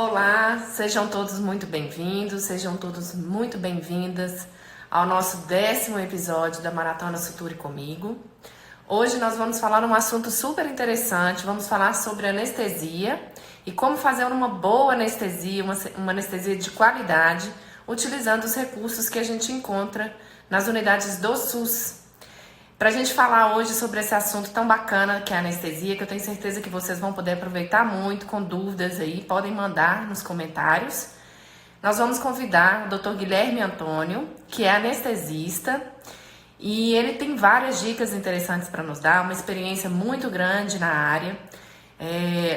Olá, sejam todos muito bem-vindos, sejam todos muito bem-vindas ao nosso 10º episódio da Maratona Suture Comigo. Hoje nós vamos falar um assunto super interessante, vamos falar sobre anestesia e como fazer uma boa anestesia, uma anestesia de qualidade, utilizando os recursos que a gente encontra nas unidades do SUS. Para a gente falar hoje sobre esse assunto tão bacana que é a anestesia, que eu tenho certeza que vocês vão poder aproveitar muito, com dúvidas aí, podem mandar nos comentários. Nós vamos convidar o Dr. Guilherme Antônio, que é anestesista, e ele tem várias dicas interessantes para nos dar, uma experiência muito grande na área.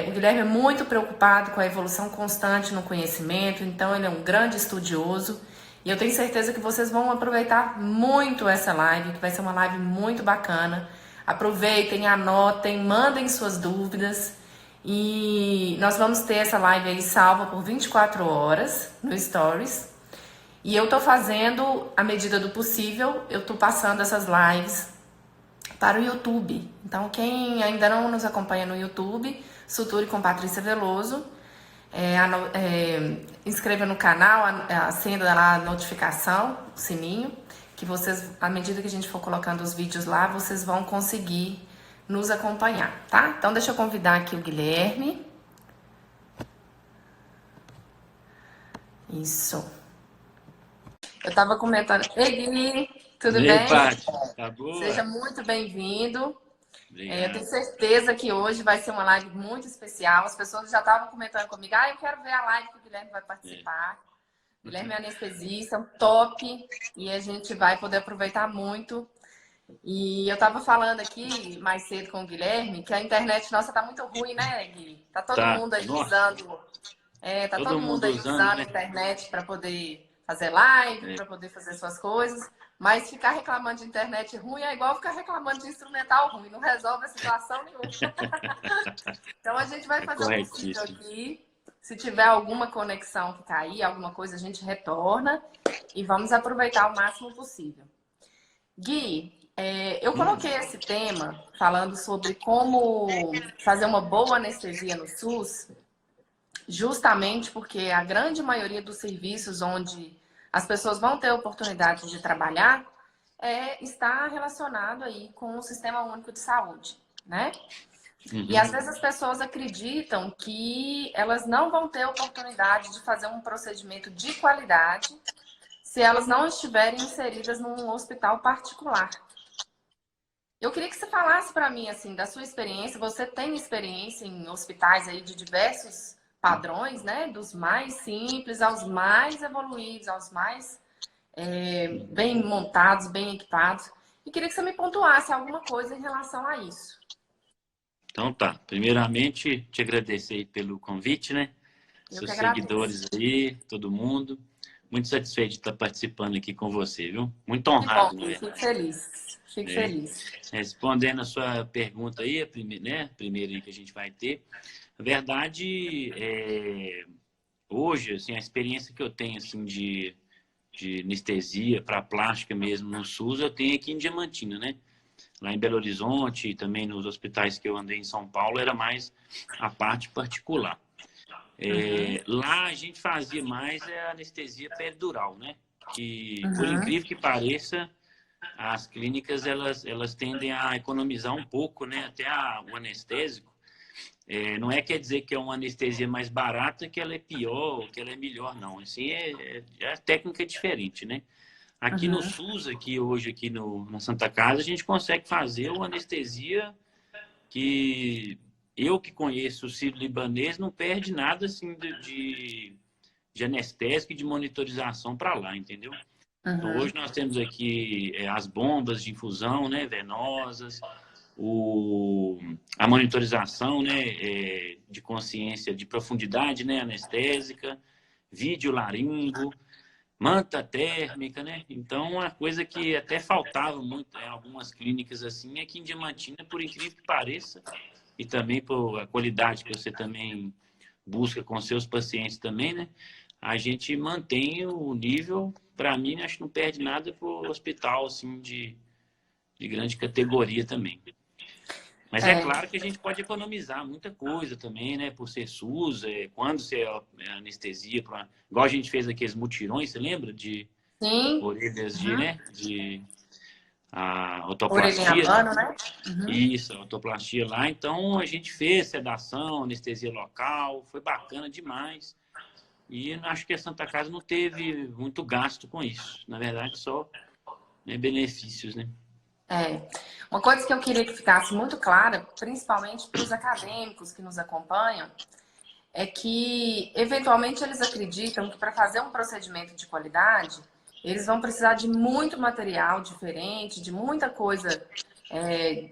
O Guilherme é muito preocupado com a evolução constante no conhecimento, então ele é um grande estudioso. E eu tenho certeza que vocês vão aproveitar muito essa live, que vai ser uma live muito bacana. Aproveitem, anotem, mandem suas dúvidas. E nós vamos ter essa live aí salva por 24 horas no Stories. E eu tô fazendo, à medida do possível, eu tô passando essas lives para o YouTube. Então, quem ainda não nos acompanha no YouTube, Suture com Patrícia Veloso, inscreva no canal, acenda lá a notificação, o sininho, que vocês, à medida que a gente for colocando os vídeos lá, vocês vão conseguir nos acompanhar, tá? Então, deixa eu convidar aqui o Guilherme. Isso. Eu tava comentando. Ei, Gui, tudo bem? Paty, tá Seja boa? muito bem-vindo. Eu tenho Obrigado. certeza que hoje vai ser uma live muito especial. As pessoas já estavam comentando comigo, eu quero ver a live que o Guilherme vai É. participar. O Guilherme é anestesista, um top, e a gente vai poder aproveitar muito. E eu estava falando aqui mais cedo com o Guilherme que a internet nossa tá muito ruim, né, Gui? Tá todo Tá, mundo aí nossa, usando, tá todo todo mundo mundo aí usando, usando a né? internet para poder fazer live, É. para poder fazer suas coisas. Mas ficar reclamando de internet ruim é igual ficar reclamando de instrumental ruim, não resolve a situação nenhuma. Então a gente vai É fazer o possível corretíssimo. aqui. Se tiver alguma conexão que cair, alguma coisa, a gente retorna e vamos aproveitar o máximo possível. Gui, eu coloquei esse tema falando sobre como fazer uma boa anestesia no SUS, justamente porque a grande maioria dos serviços onde as pessoas vão ter a oportunidade de trabalhar está relacionado aí com o Sistema Único de Saúde, né? E às Uhum. vezes as pessoas acreditam que elas não vão ter oportunidade de fazer um procedimento de qualidade se elas não estiverem inseridas num hospital particular. Eu queria que você falasse para mim, assim, da sua experiência. Você tem experiência em hospitais aí de diversos padrões, né? Dos mais simples aos mais evoluídos, aos mais bem montados, bem equipados. E queria que você me pontuasse alguma coisa em relação a isso. Então tá, primeiramente te agradecer aí pelo convite, né? Eu que Seus agradeço. seguidores aí, todo mundo. Muito satisfeito de estar participando aqui com você, viu? Muito Que bom, honrado, na Gui. Fico verdade. feliz. Fico É. feliz. Respondendo a sua pergunta aí, né? Primeira aí que a gente vai ter. Na verdade, hoje, assim, a experiência que eu tenho, assim, de anestesia para plástica mesmo no SUS, eu tenho aqui em Diamantina, né? Lá em Belo Horizonte e também nos hospitais que eu andei em São Paulo, era mais a parte particular. Uhum, Lá a gente fazia mais a anestesia peridural, né? Que, por uhum, incrível que pareça, as clínicas elas tendem a economizar um pouco, né? Até o anestésico. Não é quer dizer que é uma anestesia mais barata que ela é pior, que ela é melhor, não. Assim, a técnica é diferente, né? Aqui no uhum, SUS, aqui hoje aqui na Santa Casa, a gente consegue fazer uma anestesia que eu que conheço o sírio-libanês não perde nada assim de anestésico e de monitorização para lá, entendeu? Então uhum, hoje nós temos aqui as bombas de infusão, né, venosas, a monitorização, né, de consciência de profundidade, né, anestésica, vídeo laringo, manta térmica, né? Então, uma coisa que até faltava muito em algumas clínicas assim, aqui em Diamantina, por incrível que pareça, e também por a qualidade que você também busca com seus pacientes também, né? A gente mantém o nível, para mim, acho que não perde nada para o hospital assim de grande categoria também. Mas é claro que a gente pode economizar muita coisa também, né? Por ser SUS, quando você anestesia, igual a gente fez aqueles mutirões, você lembra? De Sim. orelhas Uhum. né? De a Orelha em otoplastia, né? abano, né? Uhum. Isso, a otoplastia lá. Então a gente fez sedação, anestesia local, foi bacana demais. E acho que a Santa Casa não teve muito gasto com isso. Na verdade, só benefícios, né? Uma coisa que eu queria que ficasse muito clara, principalmente para os acadêmicos que nos acompanham, é que, eventualmente, eles acreditam que para fazer um procedimento de qualidade, eles vão precisar de muito material diferente, de muita coisa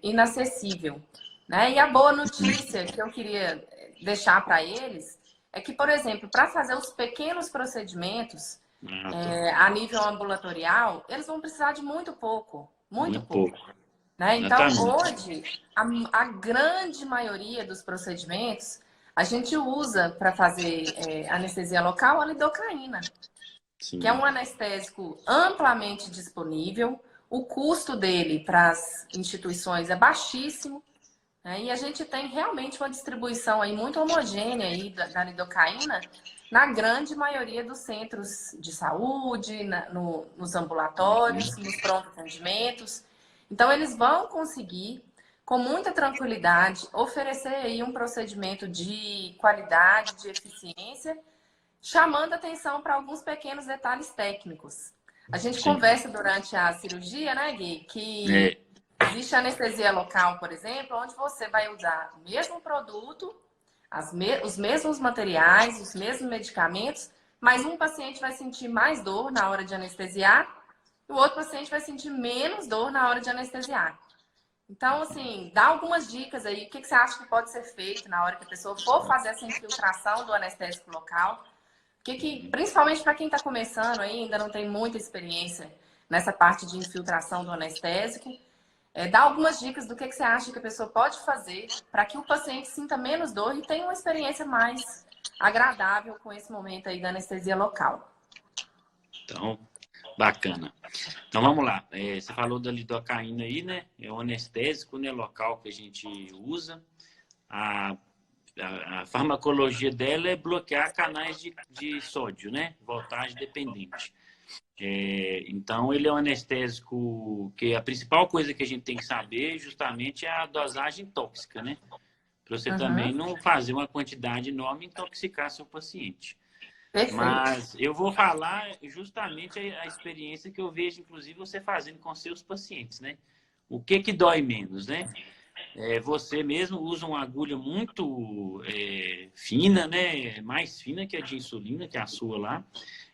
inacessível, né? E a boa notícia que eu queria deixar para eles é que, por exemplo, para fazer os pequenos procedimentos a nível ambulatorial, eles vão precisar de muito pouco, muito Muito pouco. pouco. Né? Então, Exatamente. hoje, a grande maioria dos procedimentos, a gente usa para fazer anestesia local a lidocaína, que é Sim. um anestésico amplamente disponível. O custo dele para as instituições é baixíssimo, né? E a gente tem realmente uma distribuição aí muito homogênea aí da lidocaína na grande maioria dos centros de saúde, nos ambulatórios, nos pronto-atendimentos. Então, eles vão conseguir, com muita tranquilidade, oferecer aí um procedimento de qualidade, de eficiência, chamando atenção para alguns pequenos detalhes técnicos. A gente Sim. conversa durante a cirurgia, né, Gui, que existe anestesia local, por exemplo, onde você vai usar o mesmo produto, os mesmos materiais, os mesmos medicamentos, mas um paciente vai sentir mais dor na hora de anestesiar e o outro paciente vai sentir menos dor na hora de anestesiar. Então, assim, dá algumas dicas aí. O que você acha que pode ser feito na hora que a pessoa for fazer essa infiltração do anestésico local? Principalmente para quem está começando aí, ainda não tem muita experiência nessa parte de infiltração do anestésico, dá algumas dicas do que você acha que a pessoa pode fazer para que o paciente sinta menos dor e tenha uma experiência mais agradável com esse momento aí da anestesia local. Então, bacana. Então, vamos lá. Você falou da lidocaína aí, né? É um anestésico, né, local que a gente usa. A farmacologia dela é bloquear canais de sódio, né? Voltagem dependente. Então, ele é um anestésico que a principal coisa que a gente tem que saber justamente é a dosagem tóxica, né? Para você também não fazer uma quantidade enorme e intoxicar seu paciente. Perfeito. Mas eu vou falar justamente a experiência que eu vejo, inclusive, você fazendo com seus pacientes, né? O que dói menos, né? Você mesmo usa uma agulha muito fina, né? Mais fina que a de insulina, que é a sua lá.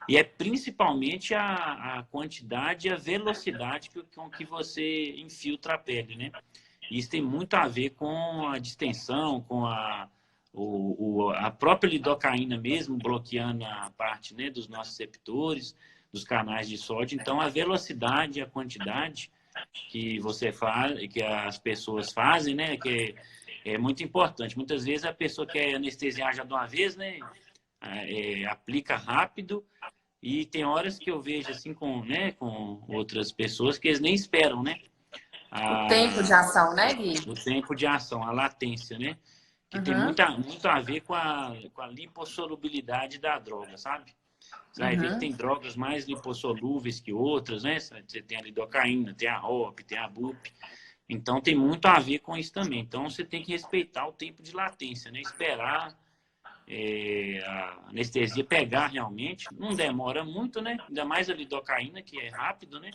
E é principalmente a quantidade e a velocidade com que você infiltra a pele, né? Isso tem muito a ver com a distensão, com a própria lidocaína mesmo, bloqueando a parte, né, dos nossos receptores, dos canais de sódio. Então, a velocidade e a quantidade que você faz, que as pessoas fazem, né, que é muito importante. Muitas vezes a pessoa quer anestesiar já de uma vez, né, aplica rápido, e tem horas que eu vejo assim com outras pessoas que eles nem esperam, né? O tempo de ação, né, Gui? O tempo de ação, a latência, né? Que tem muito a ver com a lipossolubilidade da droga, sabe? Você vai ver que tem drogas mais lipossolúveis que outras, né? Você tem a lidocaína, tem a ROP, tem a BUP. Então, tem muito a ver com isso também. Então, você tem que respeitar o tempo de latência, né? Esperar a anestesia pegar realmente. Não demora muito, né? Ainda mais a lidocaína, que é rápido, né?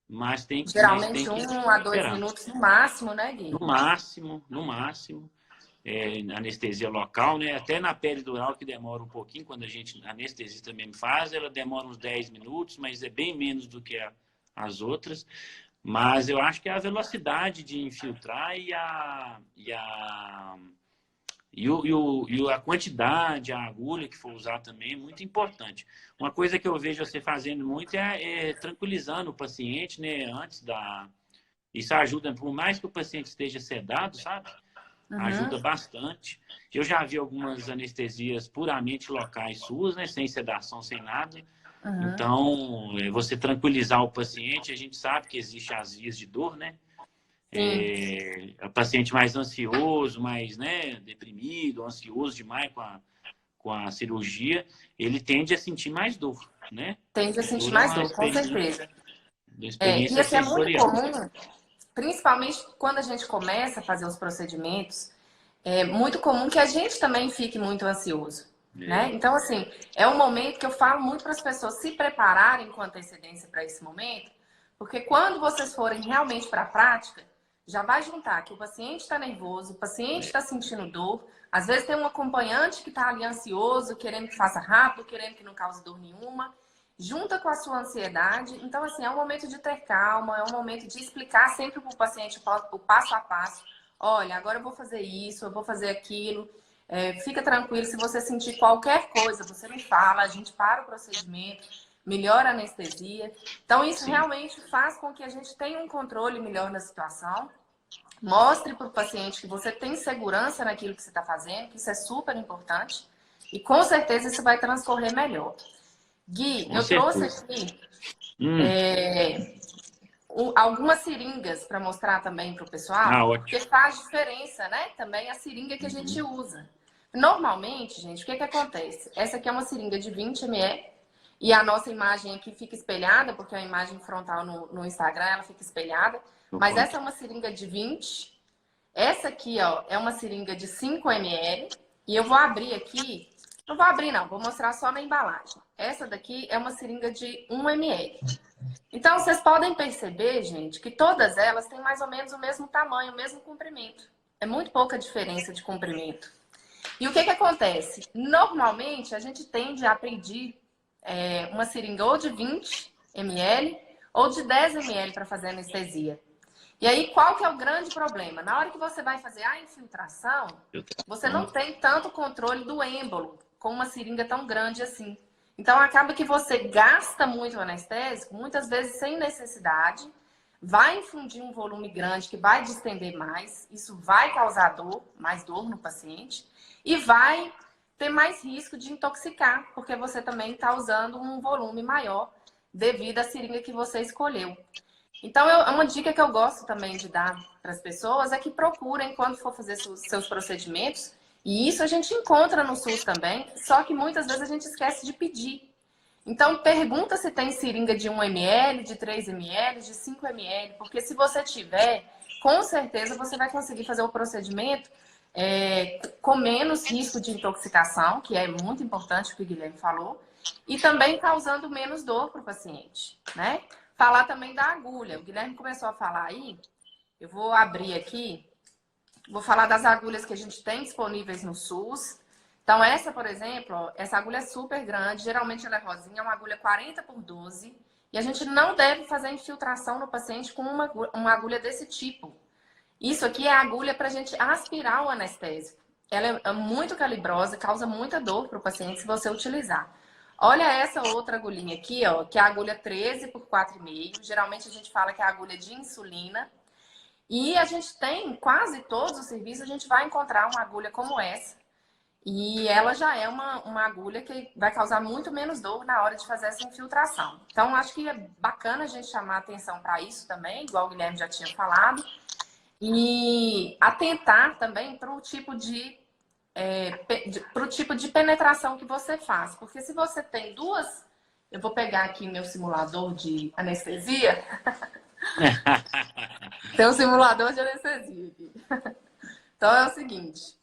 Mas tem que Geralmente 1 a 2 esperar. minutos no máximo, né, Gui? No máximo, no máximo. Anestesia local, né? Até na peridural, que demora um pouquinho, quando a anestesista mesmo faz, ela demora uns 10 minutos, mas é bem menos do que as outras. Mas eu acho que é a velocidade de infiltrar e a quantidade, a agulha que for usar também é muito importante. Uma coisa que eu vejo você fazendo muito é tranquilizando o paciente, né? Isso ajuda, por mais que o paciente esteja sedado, sabe? Ajuda bastante. Eu já vi algumas anestesias puramente locais suas, né? Sem sedação, sem nada. Então, você tranquilizar o paciente, a gente sabe que existem as vias de dor, né? Sim, O paciente mais ansioso, mais, né, deprimido, ansioso demais com a cirurgia, ele tende a sentir mais dor, né? tende a sentir Dor é mais dor, com certeza. uma E experiência assim, é muito sensorial. comum, principalmente quando a gente começa a fazer os procedimentos, é muito comum que a gente também fique muito ansioso, né? É, Então, assim, é um momento que eu falo muito para as pessoas se prepararem com antecedência para esse momento, porque quando vocês forem realmente para a prática, já vai juntar que o paciente está nervoso, o paciente está sentindo dor, às vezes tem um acompanhante que está ali ansioso, querendo que faça rápido, querendo que não cause dor nenhuma, junta com a sua ansiedade. Então, assim, é um momento de ter calma, é um momento de explicar sempre para o paciente o passo a passo. Olha, agora eu vou fazer isso, eu vou fazer aquilo. Fica tranquilo, se você sentir qualquer coisa, você me fala, a gente para o procedimento, melhora a anestesia. Então, isso sim, realmente faz com que a gente tenha um controle melhor na situação. Mostre para o paciente que você tem segurança naquilo que você está fazendo, que isso é super importante. E com certeza isso vai transcorrer melhor. Gui, com eu trouxe certeza. aqui Hum, algumas seringas para mostrar também para o pessoal, porque ótimo. faz diferença, né? Também a seringa que a gente Uhum. usa. Normalmente, gente, o que acontece? Essa aqui é uma seringa de 20 ml e a nossa imagem aqui fica espelhada, porque a imagem frontal no Instagram ela fica espelhada. Mas essa é uma seringa de 20. Essa aqui, ó, é uma seringa de 5 ml. E eu vou abrir aqui. Não vou abrir, não. Vou mostrar só na embalagem. Essa daqui é uma seringa de 1 ml. Então, vocês podem perceber, gente, que todas elas têm mais ou menos o mesmo tamanho, o mesmo comprimento. É muito pouca diferença de comprimento. E o que acontece? Normalmente, a gente tende a pedir uma seringa ou de 20 ml ou de 10 ml para fazer anestesia. E aí, qual que é o grande problema? Na hora que você vai fazer a infiltração, você não tem tanto controle do êmbolo com uma seringa tão grande assim. Então, acaba que você gasta muito anestésico, muitas vezes sem necessidade, vai infundir um volume grande que vai distender mais, isso vai causar dor, mais dor no paciente, e vai ter mais risco de intoxicar, porque você também está usando um volume maior devido à seringa que você escolheu. Então, uma dica que eu gosto também de dar para as pessoas é que procurem, quando for fazer seus procedimentos, e isso a gente encontra no SUS também, só que muitas vezes a gente esquece de pedir. Então, pergunta se tem seringa de 1 ml, de 3 ml, de 5 ml, porque se você tiver, com certeza você vai conseguir fazer o procedimento com menos risco de intoxicação, que é muito importante o que o Guilherme falou, e também causando menos dor para o paciente, né? Falar também da agulha. O Guilherme começou a falar aí, eu vou abrir aqui, vou falar das agulhas que a gente tem disponíveis no SUS. Então, essa, por exemplo, ó, essa agulha é super grande, geralmente ela é rosinha, é uma agulha 40 por 12, e a gente não deve fazer infiltração no paciente com uma agulha desse tipo. Isso aqui é a agulha para a gente aspirar o anestésico. Ela é muito calibrosa, causa muita dor para o paciente se você utilizar. Olha essa outra agulhinha aqui, ó, que é a agulha 13 por 4,5. Geralmente a gente fala que é a agulha de insulina. E a gente tem, em quase todos os serviços, a gente vai encontrar uma agulha como essa. E ela já é uma agulha que vai causar muito menos dor na hora de fazer essa infiltração. Então, acho que é bacana a gente chamar atenção para isso também, igual o Guilherme já tinha falado. E atentar também para o tipo pro tipo de penetração que você faz. Porque se você tem duas. Eu vou pegar aqui meu simulador de anestesia. Tem um simulador de anestesia aqui. Então é o seguinte: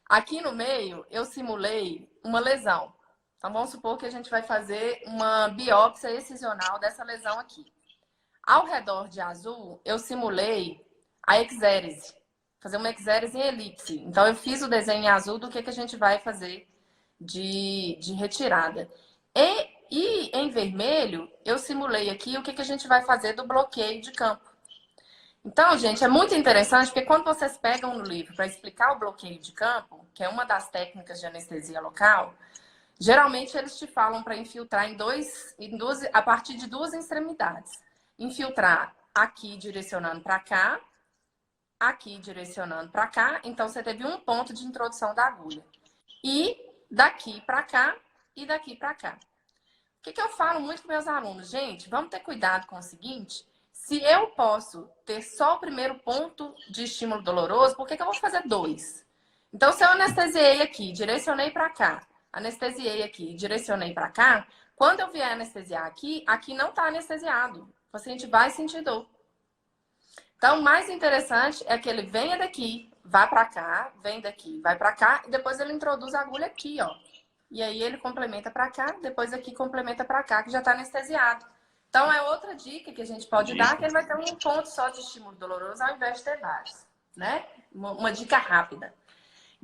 aqui no meio eu simulei uma lesão. Então vamos supor que a gente vai fazer uma biópsia excisional dessa lesão aqui. Ao redor de azul, eu simulei a exérese. Fazer uma exérese em elipse. Então, eu fiz o desenho em azul do que a gente vai fazer de retirada. E em vermelho, eu simulei aqui o que a gente vai fazer do bloqueio de campo. Então, gente, é muito interessante, porque quando vocês pegam no livro para explicar o bloqueio de campo, que é uma das técnicas de anestesia local, geralmente eles te falam para infiltrar a partir de duas extremidades. Infiltrar aqui direcionando para cá, aqui direcionando para cá. Então, você teve um ponto de introdução da agulha. E daqui para cá e daqui para cá. O que eu falo muito com meus alunos? Gente, vamos ter cuidado com o seguinte: Se eu posso ter só o primeiro ponto de estímulo doloroso, por que que eu vou fazer dois? Então, se eu anestesiei aqui, direcionei para cá, anestesiei aqui, direcionei para cá, quando eu vier anestesiar aqui, aqui não está anestesiado. O paciente vai sentir dor. Então, o mais interessante é que ele venha daqui, vá para cá, vem daqui, vai para cá, e depois ele introduz a agulha aqui, ó. E aí ele complementa para cá, depois aqui complementa para cá, que já está anestesiado. Então, é outra dica que a gente pode dar, que ele vai ter um ponto só de estímulo doloroso, ao invés de ter vários, né? Uma dica rápida.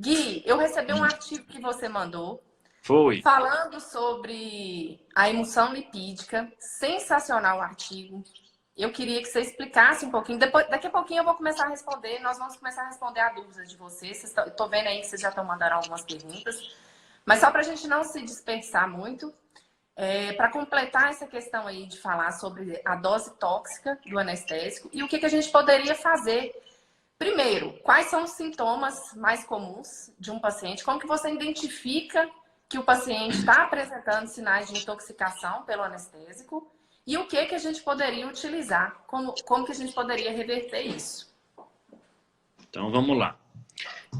Gui, eu recebi um artigo que você mandou. Foi. Falando sobre a emulsão lipídica. Sensacional o artigo. Eu queria que você explicasse um pouquinho. Daqui a pouquinho eu vou começar a responder. Nós vamos começar a responder a dúvidas de vocês. Estou vendo aí que vocês já estão mandando algumas perguntas. Mas só para a gente não se dispersar muito, para completar essa questão aí de falar sobre a dose tóxica do anestésico e o que a gente poderia fazer. Primeiro, quais são os sintomas mais comuns de um paciente? Como que você identifica que o paciente está apresentando sinais de intoxicação pelo anestésico? E o que a gente poderia utilizar? Como que a gente poderia reverter isso? Então, vamos lá.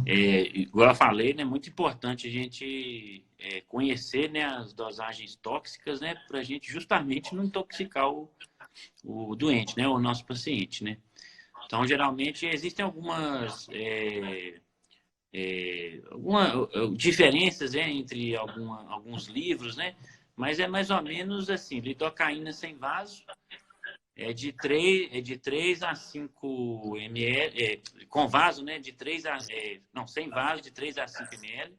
Igual eu falei, né, muito importante a gente conhecer, né, as dosagens tóxicas, né, para a gente justamente não intoxicar o doente, né, o nosso paciente, né. Então, geralmente, existem algumas diferenças entre alguns livros, né, mas é mais ou menos assim, lidocaína sem vaso, de 3 a 5 ml, com vaso, né? Sem vaso, de 3 a 5 ml,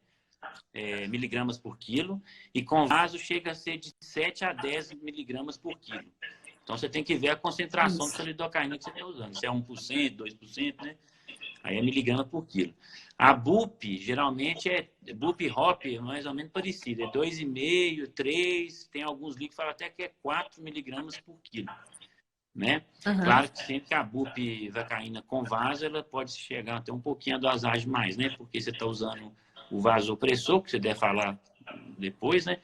miligramas por quilo, e com vaso chega a ser de 7 a 10 miligramas por quilo. Então, você tem que ver a concentração da lidocaína que você está usando. Se é 1%, 2%, né? Aí é miligrama por quilo. A BUP, geralmente, BUP-HOP é mais ou menos parecido. É 2,5, 3, tem alguns livros que falam até que é 4 miligramas por quilo. Né? Uhum. Claro que sempre que a BUP vacaína com vaso, ela pode chegar até um pouquinho a dosagem mais, né? Porque você está usando o vasopressor, que você deve falar depois, né?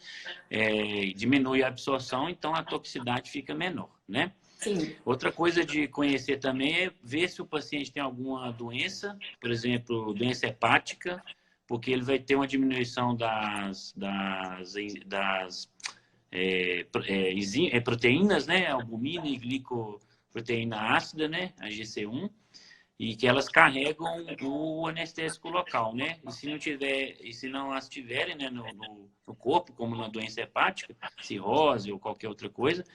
Diminui a absorção, então a toxicidade fica menor, né? Sim. Outra coisa de conhecer também é ver se o paciente tem alguma doença, por exemplo, doença hepática, porque ele vai ter uma diminuição das proteínas, né? Albumina e glicoproteína ácida, né? A GC1, e que elas carregam o anestésico local, né? E se não as tiverem, né, no corpo, como na doença hepática, cirrose ou qualquer outra coisa,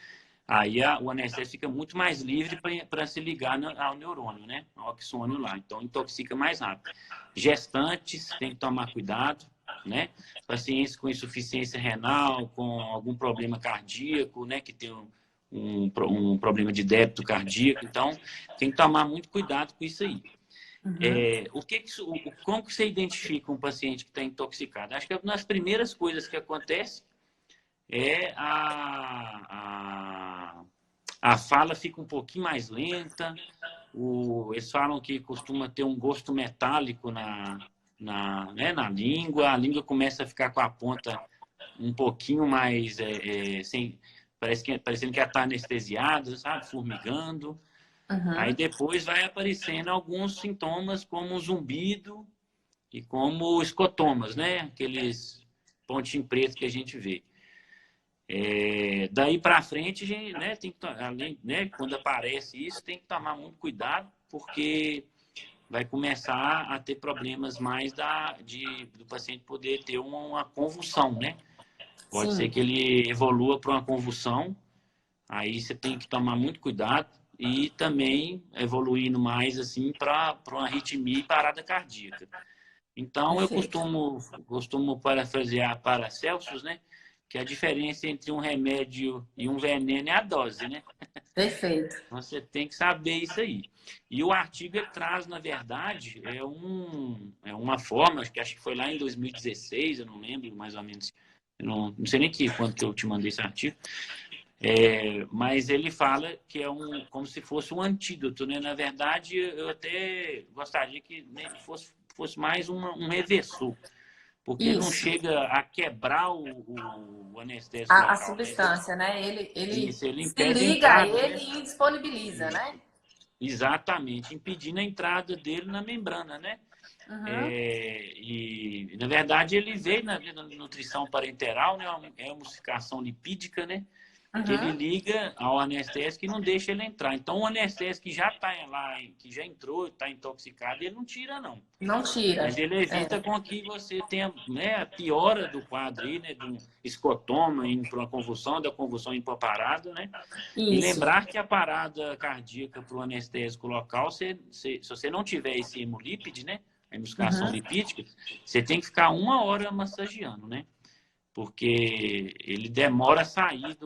aí o anestésico fica muito mais livre para se ligar ao neurônio, né? Ao axônio lá. Então, intoxica mais rápido. Gestantes, tem que tomar cuidado, né? Pacientes com insuficiência renal, com algum problema cardíaco, né? Que tem um problema de débito cardíaco. Então, tem que tomar muito cuidado com isso aí. Uhum. Como que você identifica um paciente que está intoxicado? Acho que uma das primeiras coisas que acontece é a fala fica um pouquinho mais lenta. Eles falam que costuma ter um gosto metálico na língua. A língua começa a ficar com a ponta um pouquinho mais parecendo que ela está anestesiada, sabe? Formigando. Uhum. Aí depois vai aparecendo alguns sintomas como zumbido e como escotomas, né? Aqueles pontinhos pretos que a gente vê. Daí para frente, a gente, né, tem que, além, né, quando aparece isso, tem que tomar muito cuidado, porque vai começar a ter problemas mais do paciente poder ter uma convulsão, né? Pode Sim. ser que ele evolua para uma convulsão, aí você tem que tomar muito cuidado e também evoluindo mais assim para uma arritmia e parada cardíaca. Então, Perfeito. Eu costumo parafrasear Paracelsus, né? Que a diferença entre um remédio e um veneno é a dose, né? Perfeito. Você tem que saber isso aí. E o artigo traz, na verdade, uma forma, acho que foi lá em 2016, eu não lembro mais ou menos, eu não sei nem quando que eu te mandei esse artigo, mas ele fala que é como se fosse um antídoto, né? Na verdade, eu até gostaria que, né, fosse mais um reversor. porque não Isso. chega a quebrar o anestésico A local, né? substância, né? Ele Isso, ele se impede a liga a entrada, né? ele e disponibiliza, né? Isso. Exatamente, impedindo a entrada dele na membrana, né? Uhum, E, na verdade, ele veio na nutrição parenteral, né? É uma emulsificação lipídica, né? Que ele uhum. liga ao anestésico e não deixa ele entrar. Então, o anestésico que já está lá, que já entrou, está intoxicado, ele não tira, não. Não tira. Mas ele É, evita com que você tenha, né, a piora do quadro aí, né? De um escotoma indo para uma convulsão, da convulsão indo para a parada, né? E isso. lembrar que a parada cardíaca para o anestésico local, se você não tiver esse hemolípide, né? A emulsificação Uhum. lipídica, você tem que ficar 1 hora massageando, né? Porque ele demora a sair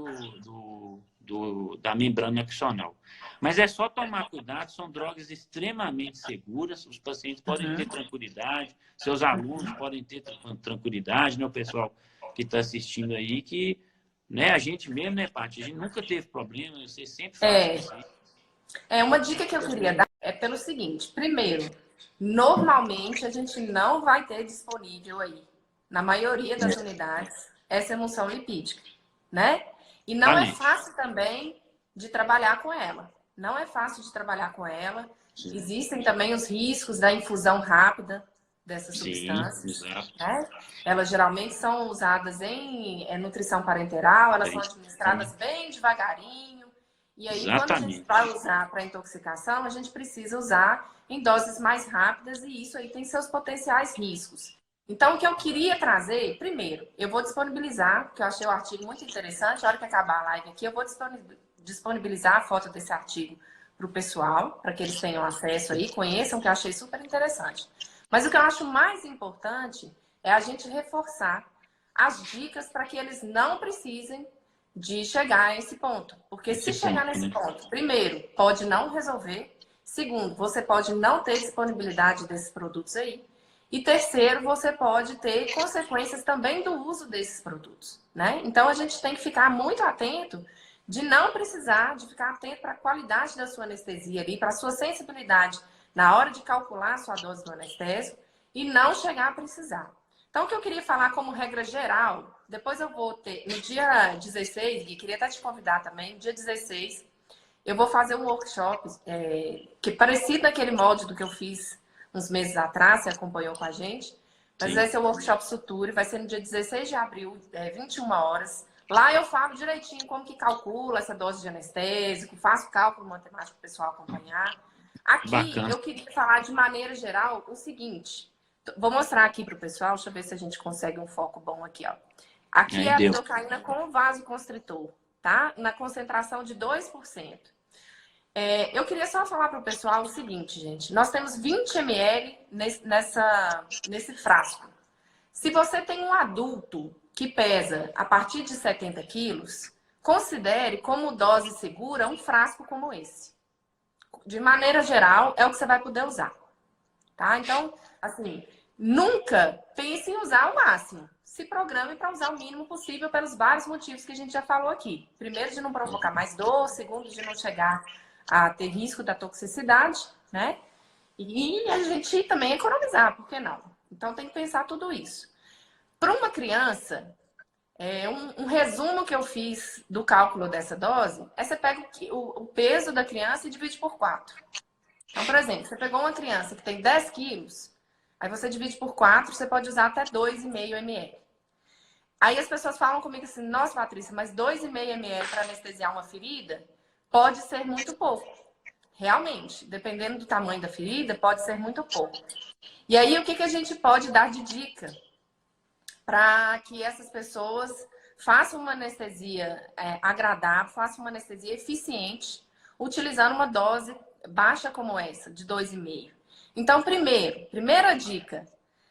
da membrana axonal. Mas é só tomar cuidado, são drogas extremamente seguras, os pacientes podem ter Uhum. tranquilidade, seus alunos podem ter tranquilidade, né? O pessoal que está assistindo aí, que né, a gente mesmo, né, Paty? A gente nunca teve problema, você sempre faz É, isso aí. uma dica que eu queria dar é pelo seguinte: primeiro, normalmente a gente não vai ter disponível aí, na maioria das unidades, essa emulsão lipídica, né? E não é Exatamente. fácil também de trabalhar com ela. Não é fácil de trabalhar com ela. Existem também os riscos da infusão rápida dessas Sim, substâncias, exato. né? Elas geralmente são usadas em nutrição parenteral, elas são administradas bem devagarinho. E aí, quando a gente Exatamente. vai usar para intoxicação, a gente precisa usar em doses mais rápidas e isso aí tem seus potenciais riscos. Então, o que eu queria trazer, primeiro, eu vou disponibilizar, porque eu achei o artigo muito interessante. A hora que acabar a live aqui, eu vou disponibilizar a foto desse artigo para o pessoal, para que eles tenham acesso aí, conheçam, que eu achei super interessante. Mas o que eu acho mais importante é a gente reforçar as dicas para que eles não precisem de chegar a esse ponto. Porque se Esse chegar ponto, nesse né? ponto, primeiro, pode não resolver. Segundo, você pode não ter disponibilidade desses produtos aí. E terceiro, você pode ter consequências também do uso desses produtos, né? Então a gente tem que ficar muito atento de não precisar, de ficar atento para a qualidade da sua anestesia ali, para a sua sensibilidade na hora de calcular a sua dose do anestésico e não chegar a precisar. Então, o que eu queria falar como regra geral, depois eu vou ter, no dia 16, e queria até te convidar também, no dia 16, eu vou fazer um workshop que é parecido daquele molde do que eu fiz uns meses atrás, você acompanhou com a gente, mas Sim. esse é o workshop Suture, vai ser no dia 16 de abril, 21 horas. Lá eu falo direitinho como que calcula essa dose de anestésico, faço cálculo matemático para o pessoal acompanhar. Aqui Bacana. eu queria falar de maneira geral o seguinte. Vou mostrar aqui para o pessoal, deixa eu ver se a gente consegue um foco bom aqui, ó. Aqui Aí é a deu. lidocaína com vasoconstritor, tá? Na concentração de 2%. Eu queria só falar para o pessoal o seguinte, gente. Nós temos 20 ml nesse frasco. Se você tem um adulto que pesa a partir de 70 quilos, considere como dose segura um frasco como esse. De maneira geral, é o que você vai poder usar, tá? Então, assim, nunca pense em usar o máximo. Se programe para usar o mínimo possível pelos vários motivos que a gente já falou aqui. Primeiro, de não provocar mais dor. Segundo, de não chegar a ter risco da toxicidade, né? E a gente também economizar, por que não? Então, tem que pensar tudo isso. Para uma criança, um resumo que eu fiz do cálculo dessa dose é você pega o peso da criança e divide por 4. Então, por exemplo, você pegou uma criança que tem 10 quilos, aí você divide por 4, você pode usar até 2,5 ml. Aí as pessoas falam comigo assim, nossa, Patrícia, mas 2,5 ml para anestesiar uma ferida pode ser muito pouco. Realmente, dependendo do tamanho da ferida, pode ser muito pouco. E aí, o que a gente pode dar de dica para que essas pessoas façam uma anestesia agradável, façam uma anestesia eficiente, utilizando uma dose baixa como essa, de 2,5. Então, primeira dica,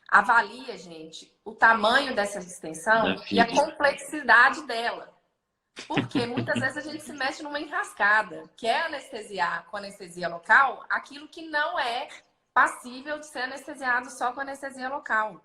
avalia, gente, o tamanho dessa Da extensão e a ferida. complexidade dela. Porque muitas vezes a gente se mete numa enrascada, que é anestesiar com anestesia local aquilo que não é passível de ser anestesiado só com anestesia local.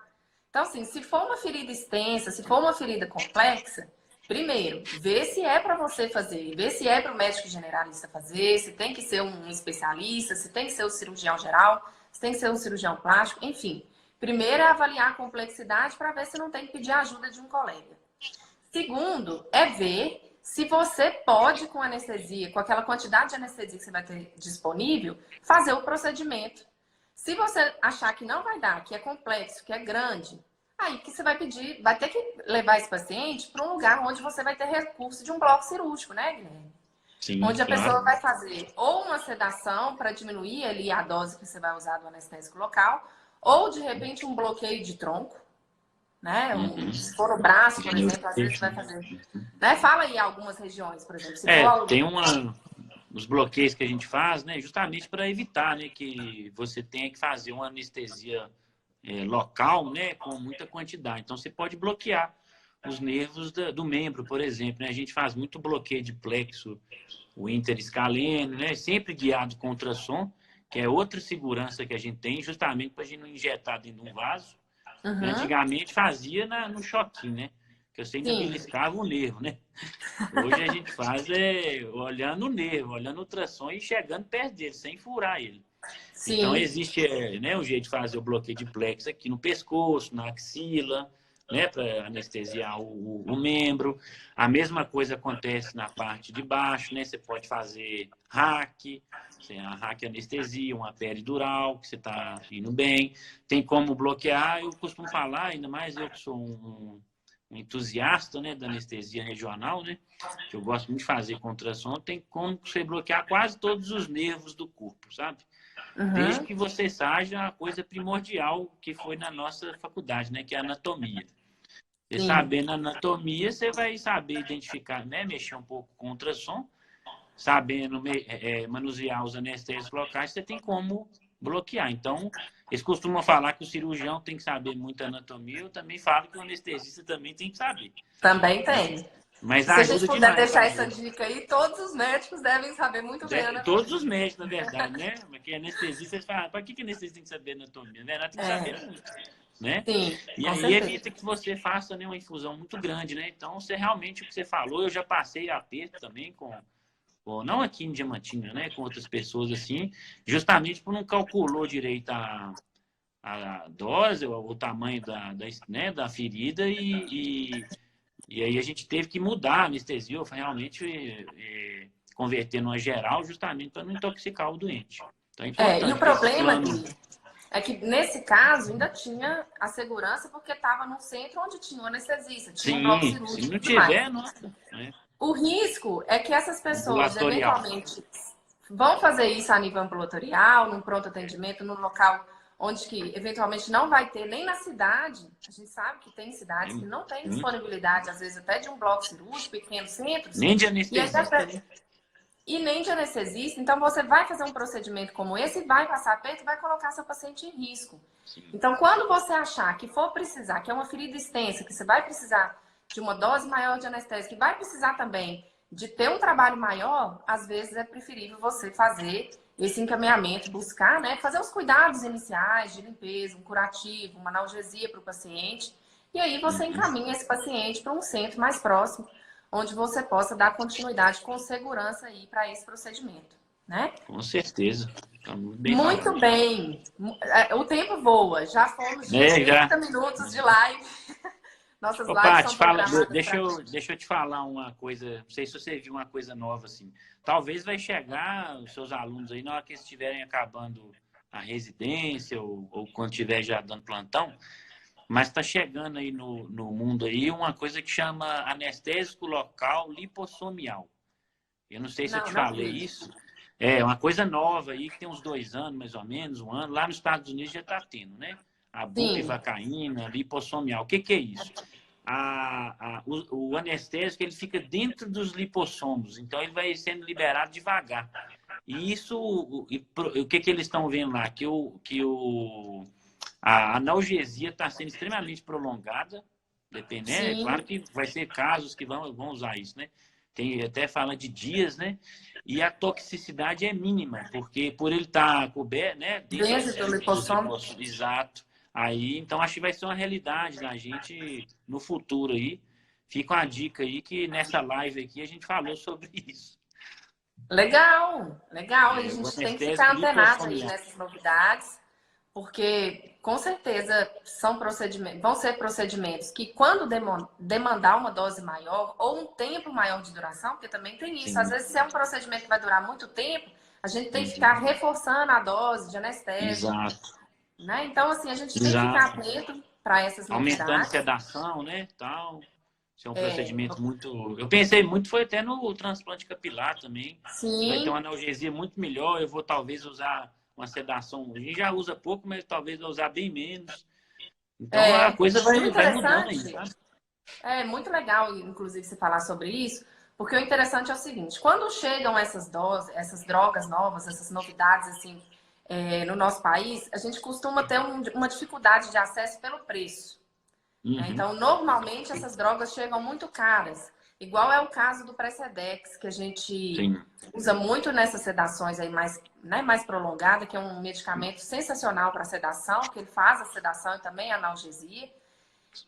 Então, assim, se for uma ferida extensa, se for uma ferida complexa, primeiro, vê se é para você fazer, vê se é para o médico generalista fazer, se tem que ser um especialista, se tem que ser o cirurgião geral, se tem que ser um cirurgião plástico, enfim. Primeiro é avaliar a complexidade para ver se não tem que pedir ajuda de um colega. Segundo é ver se você pode, com anestesia, com aquela quantidade de anestesia que você vai ter disponível, fazer o procedimento. Se você achar que não vai dar, que é complexo, que é grande, aí que você vai pedir, vai ter que levar esse paciente para um lugar onde você vai ter recurso de um bloco cirúrgico, né, Guilherme? Sim, Onde a claro. pessoa vai fazer ou uma sedação para diminuir ali a dose que você vai usar do anestésico local, ou de repente um bloqueio de tronco, né? Se for no braço, por exemplo, às vezes vai fazer. Né? Fala aí algumas regiões, por exemplo. Se for... Tem os bloqueios que a gente faz, né? Justamente para evitar, né, que você tenha que fazer uma anestesia local, né, com muita quantidade. Então, você pode bloquear os nervos do membro, por exemplo. Né? A gente faz muito bloqueio de plexo, o interescaleno, né? Sempre guiado com ultrassom, que é outra segurança que a gente tem, justamente para a gente não injetar dentro de um vaso. Uhum. Antigamente fazia no choquinho, né? Que você ainda beliscava o nervo, né? Hoje a gente faz olhando o nervo, olhando o ultrassom e chegando perto dele, sem furar ele. Sim. Então existe o jeito de fazer o bloqueio de plexo aqui no pescoço, na axila, né? Para anestesiar o membro. A mesma coisa acontece na parte de baixo, né? Você pode fazer hack, a hack anestesia, uma peridural, que você está indo bem. Tem como bloquear, eu costumo falar, ainda mais eu que sou um entusiasta, né, da anestesia regional, né, que eu gosto muito de fazer com ultrassom, tem como você bloquear quase todos os nervos do corpo, sabe? Desde que você saiba a coisa primordial que foi na nossa faculdade, né, que é a anatomia. Você sabendo a anatomia, você vai saber identificar, né, mexer um pouco com ultrassom, sabendo manusear os anestésicos locais, você tem como bloquear. Então, eles costumam falar que o cirurgião tem que saber muito anatomia, eu também falo que o anestesista também tem que saber. Também tem. Mas se a gente puder deixar essa dica aí, todos os médicos devem saber muito bem anatomia. Todos os médicos, na verdade, né? Porque anestesista, eles falam, para que anestesista tem que saber anatomia? Na verdade, tem que saber muito, né? Sim, e aí evita que você faça, né, uma infusão muito grande, né? Então, você realmente, o que você falou, eu já passei aperto também não aqui em Diamantina, né, com outras pessoas assim, justamente por não calculou direito a dose, o tamanho da ferida e aí a gente teve que mudar a anestesia, realmente converter numa geral, justamente para não intoxicar o doente. Então, é importante. E o problema é que nesse caso ainda tinha a segurança porque estava num centro onde tinha um anestesista, tinha um bloco cirúrgico. Se não tiver, nossa. O risco é que essas pessoas eventualmente vão fazer isso a nível ambulatorial, num pronto atendimento, num local onde que eventualmente não vai ter nem na cidade. A gente sabe que tem cidades que não têm disponibilidade, às vezes até de um bloco cirúrgico, pequenos centros. Nem de anestesista. E nem de anestesista. Então, você vai fazer um procedimento como esse, vai passar aperto e vai colocar seu paciente em risco. Sim. Então, quando você achar que for precisar, que é uma ferida extensa, que você vai precisar de uma dose maior de anestésico, que vai precisar também de ter um trabalho maior, às vezes é preferível você fazer esse encaminhamento, buscar, né, fazer os cuidados iniciais de limpeza, um curativo, uma analgesia para o paciente, e aí você encaminha esse paciente para um centro mais próximo, onde você possa dar continuidade com segurança aí para esse procedimento, né? Com certeza. Tá bem muito falado. Bem. O tempo voa. Já fomos de 30 minutos de live. Nossas lives Paty, são programadas. Deixa eu te falar uma coisa. Não sei se você viu uma coisa nova assim. Talvez vai chegar os seus alunos aí na hora que eles estiverem acabando a residência ou quando estiver já dando plantão. Mas está chegando aí no mundo aí uma coisa que chama anestésico local lipossomial. Eu não sei se eu te falei isso. É uma coisa nova aí, que tem uns 2 anos, mais ou menos, 1 ano. Lá nos Estados Unidos já está tendo, né? A bupivacaína, lipossomial. O que é isso? O anestésico ele fica dentro dos lipossomos, então ele vai sendo liberado devagar. E isso, o que eles estão vendo lá? A analgesia está sendo extremamente prolongada, dependendo, claro que vai ser casos que vão usar isso, né? Tem até fala de dias, né? E a toxicidade é mínima, porque por ele estar coberto, né? Dentro do lipossomo. Exato. Aí, então, acho que vai ser uma realidade da gente no futuro aí. Fica uma dica aí que nessa live aqui a gente falou sobre isso. Legal. A gente tem que ficar antenado aí nessas novidades. Porque, com certeza, são procedimentos, vão ser procedimentos que, quando demandar uma dose maior ou um tempo maior de duração, porque também tem isso. Às Sim. vezes, se é um procedimento que vai durar muito tempo, a gente tem que ficar Uhum. reforçando a dose de anestésico, Exato. né? Então, assim, a gente tem que ficar Exato. atento para essas Aumentando novidades. sedação, né? Tal. Isso é um É, procedimento muito. Eu pensei muito, foi até no transplante capilar também. Você vai ter uma sim, analgesia muito melhor. Eu vou talvez usar uma sedação. A gente já usa pouco, mas talvez eu usar bem menos. Então a coisa e o vai mudando aí, interessante sabe? é muito legal, inclusive, você falar sobre isso, porque o interessante é o seguinte: quando chegam essas doses, essas drogas novas, essas novidades assim, no nosso país, a gente costuma ter uma dificuldade de acesso pelo preço, né? Uhum. Então, normalmente essas drogas chegam muito caras, igual é o caso do Precedex, que a gente Sim. usa muito nessas sedações aí mais, né, mais prolongada, que é um medicamento sensacional para sedação, que ele faz a sedação e também a analgesia.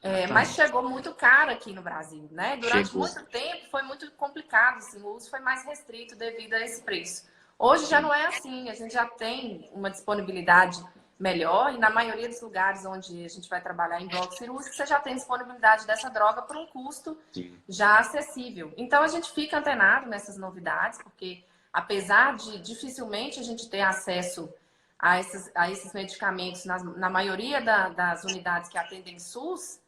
Mas Exatamente. chegou muito caro aqui no Brasil, né? Durante Chegou. muito tempo foi muito complicado, assim, o uso foi mais restrito devido a esse preço. Hoje já Sim. não é assim, a gente já tem uma disponibilidade melhor e na maioria dos lugares onde a gente vai trabalhar em bloco cirúrgico, você já tem disponibilidade dessa droga por um custo Sim. já acessível. Então a gente fica antenado nessas novidades, porque apesar de dificilmente a gente ter acesso a esses medicamentos na maioria das unidades que atendem SUS,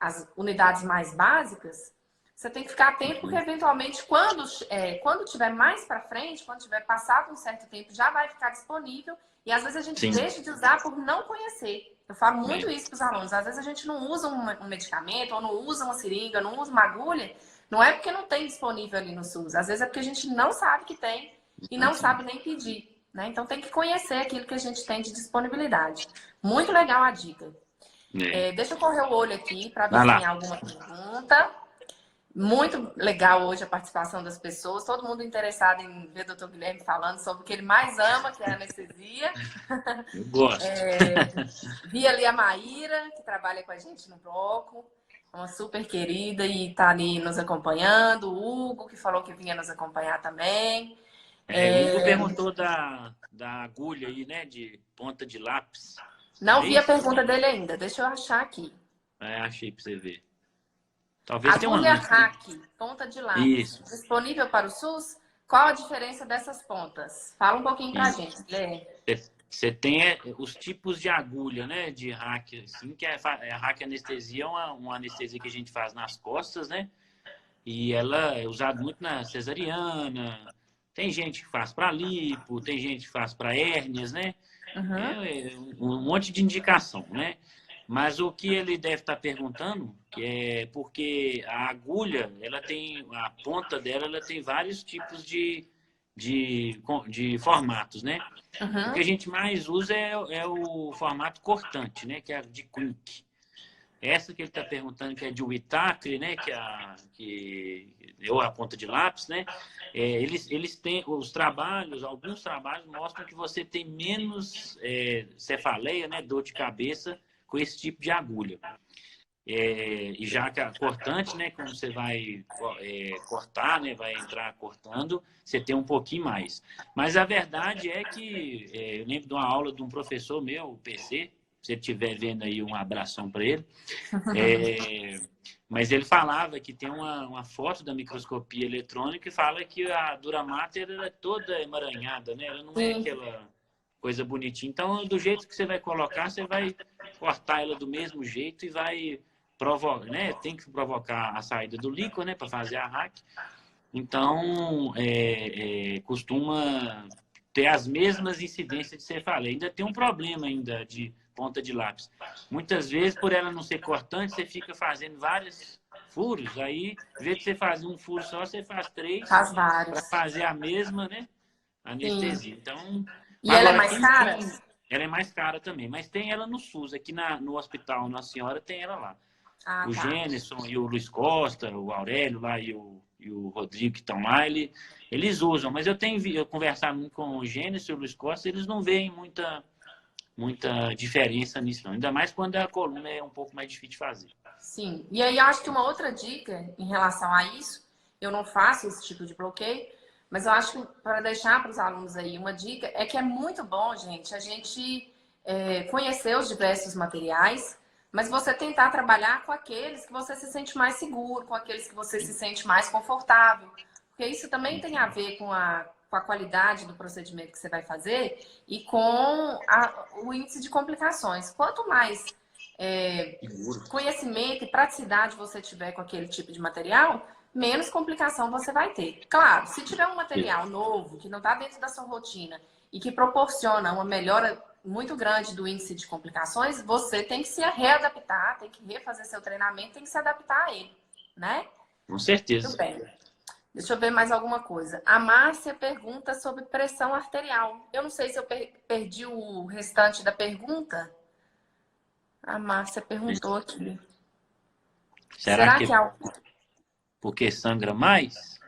as unidades mais básicas, você tem que ficar atento porque, Uhum. eventualmente, quando tiver mais para frente, quando tiver passado um certo tempo, já vai ficar disponível e, às vezes, a gente Sim. deixa de usar por não conhecer. Eu falo muito É. isso para os alunos. Às vezes, a gente não usa um medicamento, ou não usa uma seringa, não usa uma agulha, não é porque não tem disponível ali no SUS. Às vezes, é porque a gente não sabe que tem e não sabe Exatamente. nem pedir. Né? Então, tem que conhecer aquilo que a gente tem de disponibilidade. Muito legal a dica. É. Deixa eu correr o olho aqui para ver Vai se tem lá. alguma pergunta. Muito legal hoje a participação das pessoas. Todo mundo interessado em ver o Dr. Guilherme falando sobre o que ele mais ama, que é a anestesia. Eu gosto. Vi ali a Maíra, que trabalha com a gente no bloco. Uma super querida e está ali nos acompanhando. O Hugo, que falou que vinha nos acompanhar também. O Hugo perguntou da agulha aí, né? De ponta de lápis. Não É vi a isso? pergunta dele ainda. Deixa eu achar aqui. Achei pra você ver. Talvez tenha uma Agulha antes, né? hack, ponta de lápis, Isso. disponível para o SUS? Qual a diferença dessas pontas? Fala um pouquinho pra Isso. gente, Guilherme. Você tem os tipos de agulha, né? De hack, assim, que a hack anestesia é uma anestesia que a gente faz nas costas, né? E ela é usada muito na cesariana. Tem gente que faz para lipo, tem gente que faz para hérnias, né? Uhum. Um monte de indicação, né? Mas o que ele deve estar perguntando que é porque a agulha, ela tem a ponta dela, ela tem vários tipos de formatos, né? O que a Uhum. gente mais usa é o formato cortante, né? Que é a de Quink. Essa que ele está perguntando, que é de Witacre, né? Ou a ponta de lápis, né? Eles têm os trabalhos, alguns trabalhos mostram que você tem menos cefaleia, né? Dor de cabeça com esse tipo de agulha. E já que a cortante, né? Como você vai cortar, né? Vai entrar cortando, você tem um pouquinho mais. Mas a verdade é que eu lembro de uma aula de um professor meu, o PC. Se ele estiver vendo aí, um abração para ele. Mas ele falava que tem uma foto da microscopia eletrônica e fala que a dura mater é toda emaranhada, né? Ela não é Sim, aquela coisa bonitinha. Então, do jeito que você vai colocar, você vai cortar ela do mesmo jeito e vai provocar, né? Tem que provocar a saída do líquido, né? Para fazer a hack. Então, costuma ter as mesmas incidências de cefaleia. Ainda tem um problema ainda de ponta de lápis. Muitas vezes, por ela não ser cortante, você fica fazendo vários furos. Aí, em vez de você fazer um furo só, você faz três faz para vários. fazer a mesma, né, Sim. anestesia. Então, E ela é agora, mais cara? ela é mais cara também, mas tem ela no SUS. Aqui no Hospital Nossa Senhora tem ela lá. Ah, O tá. Gênison e o Luiz Costa, o Aurélio lá e o Rodrigo que estão lá, eles usam. Mas eu tenho conversado muito com o Gênesis e o Luiz Costa, eles não veem muita diferença nisso, não. Ainda mais quando a coluna é um pouco mais difícil de fazer. Sim. E aí, eu acho que uma outra dica em relação a isso, eu não faço esse tipo de bloqueio, mas eu acho que para deixar para os alunos aí uma dica, é que é muito bom, gente, a gente conhecer os diversos materiais, mas você tentar trabalhar com aqueles que você se sente mais seguro, com aqueles que você se sente mais confortável. Porque isso também tem a ver com a qualidade do procedimento que você vai fazer e com o índice de complicações. Quanto mais conhecimento e praticidade você tiver com aquele tipo de material, menos complicação você vai ter. Claro, se tiver um material novo, que não está dentro da sua rotina e que proporciona uma melhora muito grande do índice de complicações, você tem que se readaptar, tem que refazer seu treinamento, tem que se adaptar a ele, né? Com certeza. Muito bem. Deixa eu ver mais alguma coisa. A Márcia pergunta sobre pressão arterial. Eu não sei se eu perdi o restante da pergunta. A Márcia perguntou aqui. Será que porque sangra mais?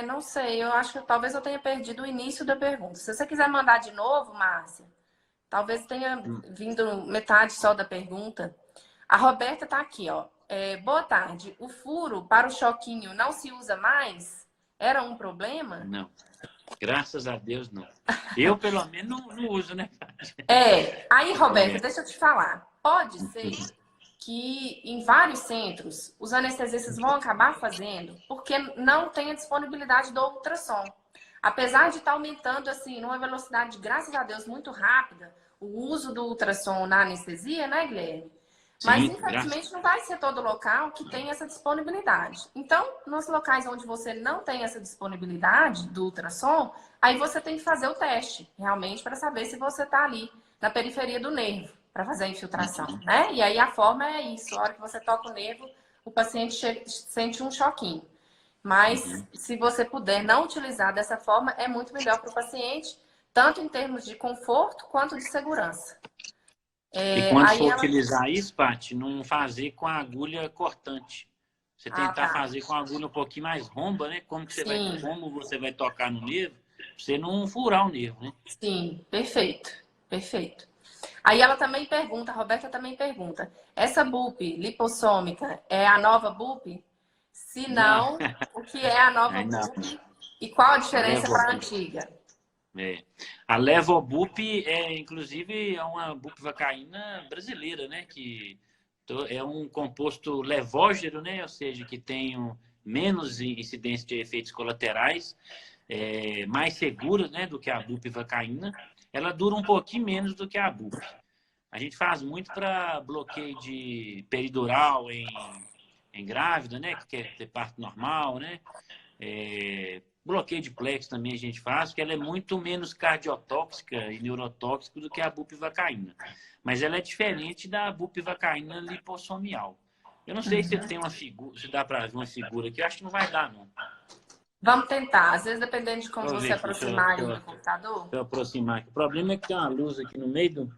Não sei. Eu acho que talvez eu tenha perdido o início da pergunta. Se você quiser mandar de novo, Márcia, talvez tenha vindo metade só da pergunta. A Roberta está aqui, ó. Boa tarde. O furo para o choquinho não se usa mais? Era um problema? Não. Graças a Deus, não. Eu, pelo menos, não uso, né? Aí, Roberta, deixa eu te falar. Pode ser que em vários centros os anestesistas vão acabar fazendo porque não tem a disponibilidade do ultrassom. Apesar de estar aumentando, assim, numa velocidade, graças a Deus, muito rápida, o uso do ultrassom na anestesia, né, Guilherme? Mas, infelizmente, não vai ser todo local que tem essa disponibilidade. Então, nos locais onde você não tem essa disponibilidade do ultrassom, aí você tem que fazer o teste, realmente, para saber se você está ali na periferia do nervo, para fazer a infiltração, né? E aí a forma é isso. A hora que você toca o nervo, o paciente sente um choquinho. Mas, se você puder não utilizar dessa forma, é muito melhor para o paciente, tanto em termos de conforto quanto de segurança. E quando for utilizar isso, Paty, não fazer com a agulha cortante. Você tentar fazer com a agulha um pouquinho mais romba, né? Como você vai tocar no nervo, pra você não furar o nervo, né? Sim, perfeito, perfeito. Aí ela também pergunta, a Roberta também pergunta, essa BUP lipossômica é a nova BUP? Se não, o que é a nova BUP? E qual a diferença para a antiga? A Levobup inclusive, é uma bupivacaína brasileira, né? Que é um composto levógeno, né? Ou seja, que tem menos incidência de efeitos colaterais, mais segura, né? Do que a bupivacaína. Ela dura um pouquinho menos do que a BUP. A gente faz muito para bloqueio de peridural em grávida, né? Que quer ter parto normal, né? Bloqueio de plexo também a gente faz, porque ela é muito menos cardiotóxica e neurotóxica do que a bupivacaína. Mas ela é diferente da bupivacaína lipossomial. Eu não sei se tem uma figura, se dá para ver uma figura aqui. Eu acho que não vai dar, não. Vamos tentar. Às vezes, dependendo de como você aproximar aí do computador. Deixa eu aproximar aqui. O problema é que tem uma luz aqui no meio do...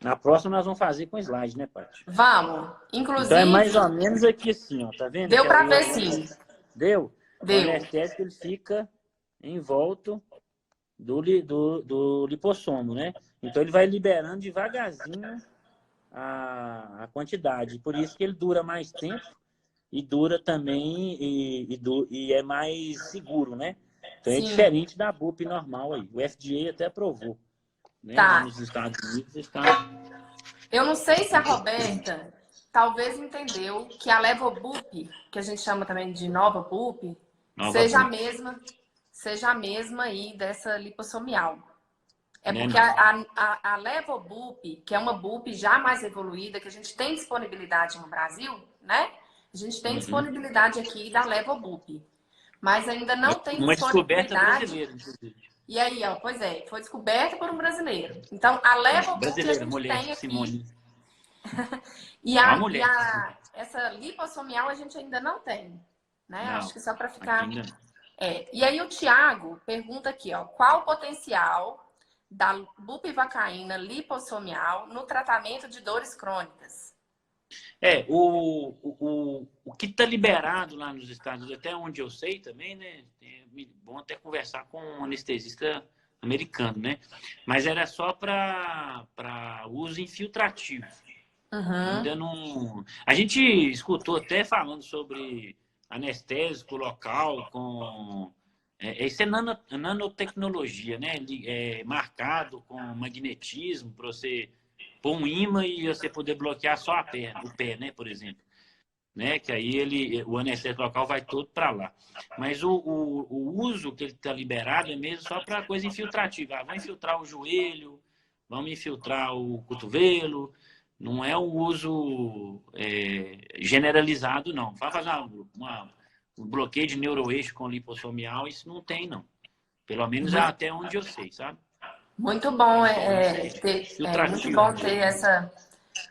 Na próxima nós vamos fazer com slide, né, Paty? Vamos. Inclusive... Então é mais ou menos aqui assim, ó. Tá vendo? Deu para ver, sim. Deu? Deu. O anestésico ele fica em volta do lipossomo, né? Então ele vai liberando devagarzinho a quantidade. Por isso que ele dura mais tempo e dura também e é mais seguro, né? Então é diferente da BUP normal aí. O FDA até aprovou. Né? Lá nos Estados Unidos está... Eu não sei se a Roberta talvez entendeu que a Levobup, que a gente chama também de nova BUP, seja a mesma aí dessa lipossomial. Porque a Levobup, que é uma BUP já mais evoluída, que a gente tem disponibilidade no Brasil, né? A gente tem disponibilidade aqui da Levobup. Mas ainda não tem uma disponibilidade. Descoberta brasileira, inclusive. E aí, ó, pois é, foi descoberta por um brasileiro. Então, a Levobup que a gente mulher, tem aqui... Simone. Essa lipossomial a gente ainda não tem, né? Não, acho que só para ficar... E aí o Thiago pergunta aqui, ó, qual o potencial da bupivacaína lipossomial no tratamento de dores crônicas? O que está liberado lá nos Estados Unidos, até onde eu sei também, né? É bom até conversar com um anestesista americano, né? Mas era só para uso infiltrativo. Ainda não... A gente escutou até falando sobre anestésico local com Isso é nanotecnologia, né? É marcado com magnetismo para você pôr um ímã e você poder bloquear só a perna, o pé, né? Por exemplo. Né? Que aí o anestésico local vai todo para lá. Mas o uso que ele está liberado é mesmo só para coisa infiltrativa. Vamos infiltrar o joelho, vamos infiltrar o cotovelo. Não é um uso generalizado, não. Vai fazer um bloqueio de neuroeixo com lipossomial, isso não tem, não. Pelo menos até onde eu sei, sabe? Muito bom, muito bom Filtrativo. ter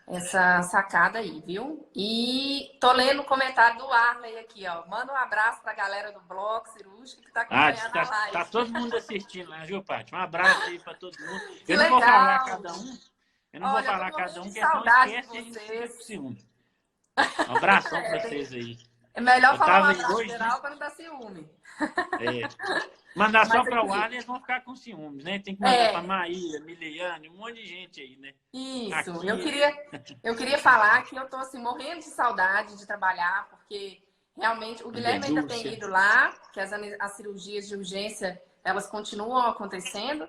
essa sacada aí, viu? E tô lendo o comentário do Arley aqui, ó. Manda um abraço pra galera do Bloco Cirúrgico que tá acompanhando a live. Tá todo mundo assistindo lá, viu, Paty? Um abraço aí pra todo mundo. Que eu não legal. vou falar cada um. Eu não Olha, vou falar cada um, porque senão esquece a gente fica com ciúme. Um abração pra vocês aí. É melhor falar um abraço geral para não dar ciúme. Mandar só para o Arley, eles vão ficar com ciúmes, né? Tem que mandar para Maíra, Miliane, um monte de gente aí, né? Isso. Aqui, eu queria falar que eu tô assim, morrendo de saudade de trabalhar, porque realmente o Guilherme ainda tem ido lá, que as cirurgias de urgência, elas continuam acontecendo,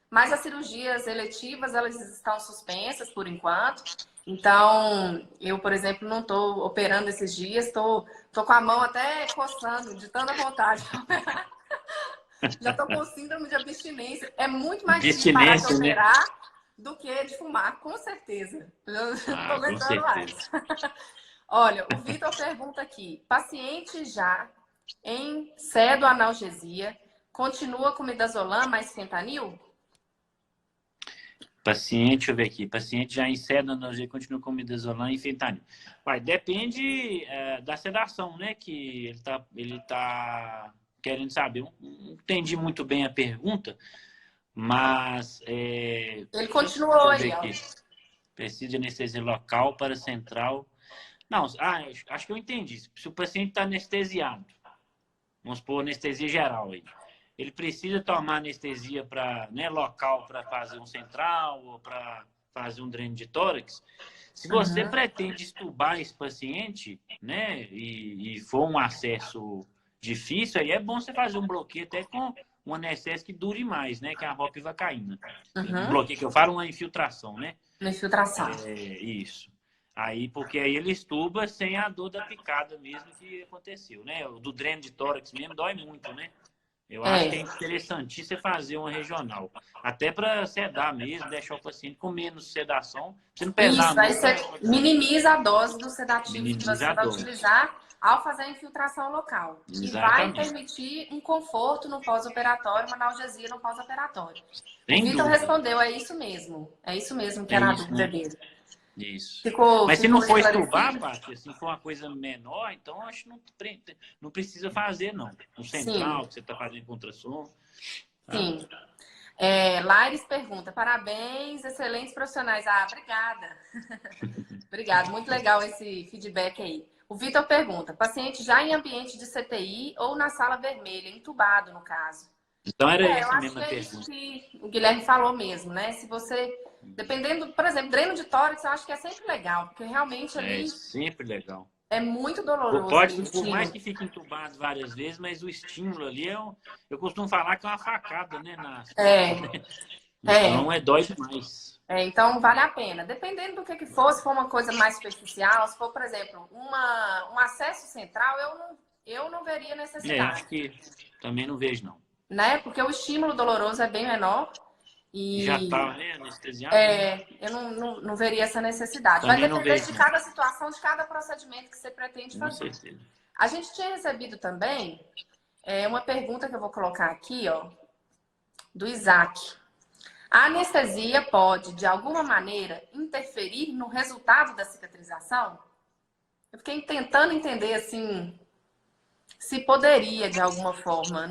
mas as cirurgias eletivas, elas estão suspensas por enquanto. Então, eu, por exemplo, não estou operando esses dias, tô com a mão até coçando, de tanta vontade. Já estou com síndrome de abstinência. É muito mais difícil parar de operar do que de fumar, com certeza. Estou aguentando mais. Olha, o Vitor pergunta aqui: paciente já em pseudoanalgesia continua com midazolam mais fentanil? Paciente, deixa eu ver aqui. Paciente já em pseudoanalgesia continua com midazolam e fentanil. Depende da sedação, né? Que ele tá querendo saber. Não entendi muito bem a pergunta, mas... ele continuou aí, ó. Precisa de anestesia local para central. Não, acho que eu entendi. Se o paciente está anestesiado, vamos supor anestesia geral aí, ele precisa tomar anestesia local para fazer um central ou para fazer um dreno de tórax. Se você pretende estubar esse paciente, né, e for um acesso difícil, aí é bom você fazer um bloqueio até com um anestésico que dure mais, né, que a ropivacaína. Um bloqueio que eu falo, uma infiltração, né? Uma infiltração. Isso. Aí, porque aí ele estuba sem a dor da picada mesmo que aconteceu, né? O do dreno de tórax mesmo dói muito, né? Eu acho que é interessante você fazer uma regional. Até para sedar mesmo, deixar o paciente com menos sedação. Você não pesar muito. Aí você minimiza a dose do sedativo que você vai utilizar ao fazer a infiltração local. Exatamente. E vai permitir um conforto no pós-operatório, uma analgesia no pós-operatório. O Vitor respondeu, é isso mesmo. É isso mesmo que era a dúvida dele. Isso. Mas se não for estubar, Paty, se for uma coisa menor, então acho que não precisa fazer, não. Um central, que você está fazendo contração. Sim. Laires pergunta, parabéns, excelentes profissionais. Obrigada. Obrigada, muito legal esse feedback aí. O Vitor pergunta, paciente já em ambiente de CTI ou na sala vermelha, entubado no caso? Então era essa mesma pergunta. Isso que o Guilherme falou mesmo, né? Se você, dependendo, por exemplo, dreno de tórax, eu acho que é sempre legal, porque realmente ali... É sempre legal. É muito doloroso. Por mais que fique entubado várias vezes, mas o estímulo ali eu costumo falar que é uma facada, né? Então dói demais. Então vale a pena. Dependendo do que for, se for uma coisa mais superficial, se for, por exemplo, um acesso central, eu não veria necessidade. Acho que também não vejo, não. Né? Porque o estímulo doloroso é bem menor. E já está anestesiado? Eu não veria essa necessidade. Também vai depender de cada situação, de cada procedimento que você pretende fazer. Com certeza. A gente tinha recebido também uma pergunta que eu vou colocar aqui, ó, do Isaac. A anestesia pode, de alguma maneira, interferir no resultado da cicatrização? Eu fiquei tentando entender, assim, se poderia, de alguma forma.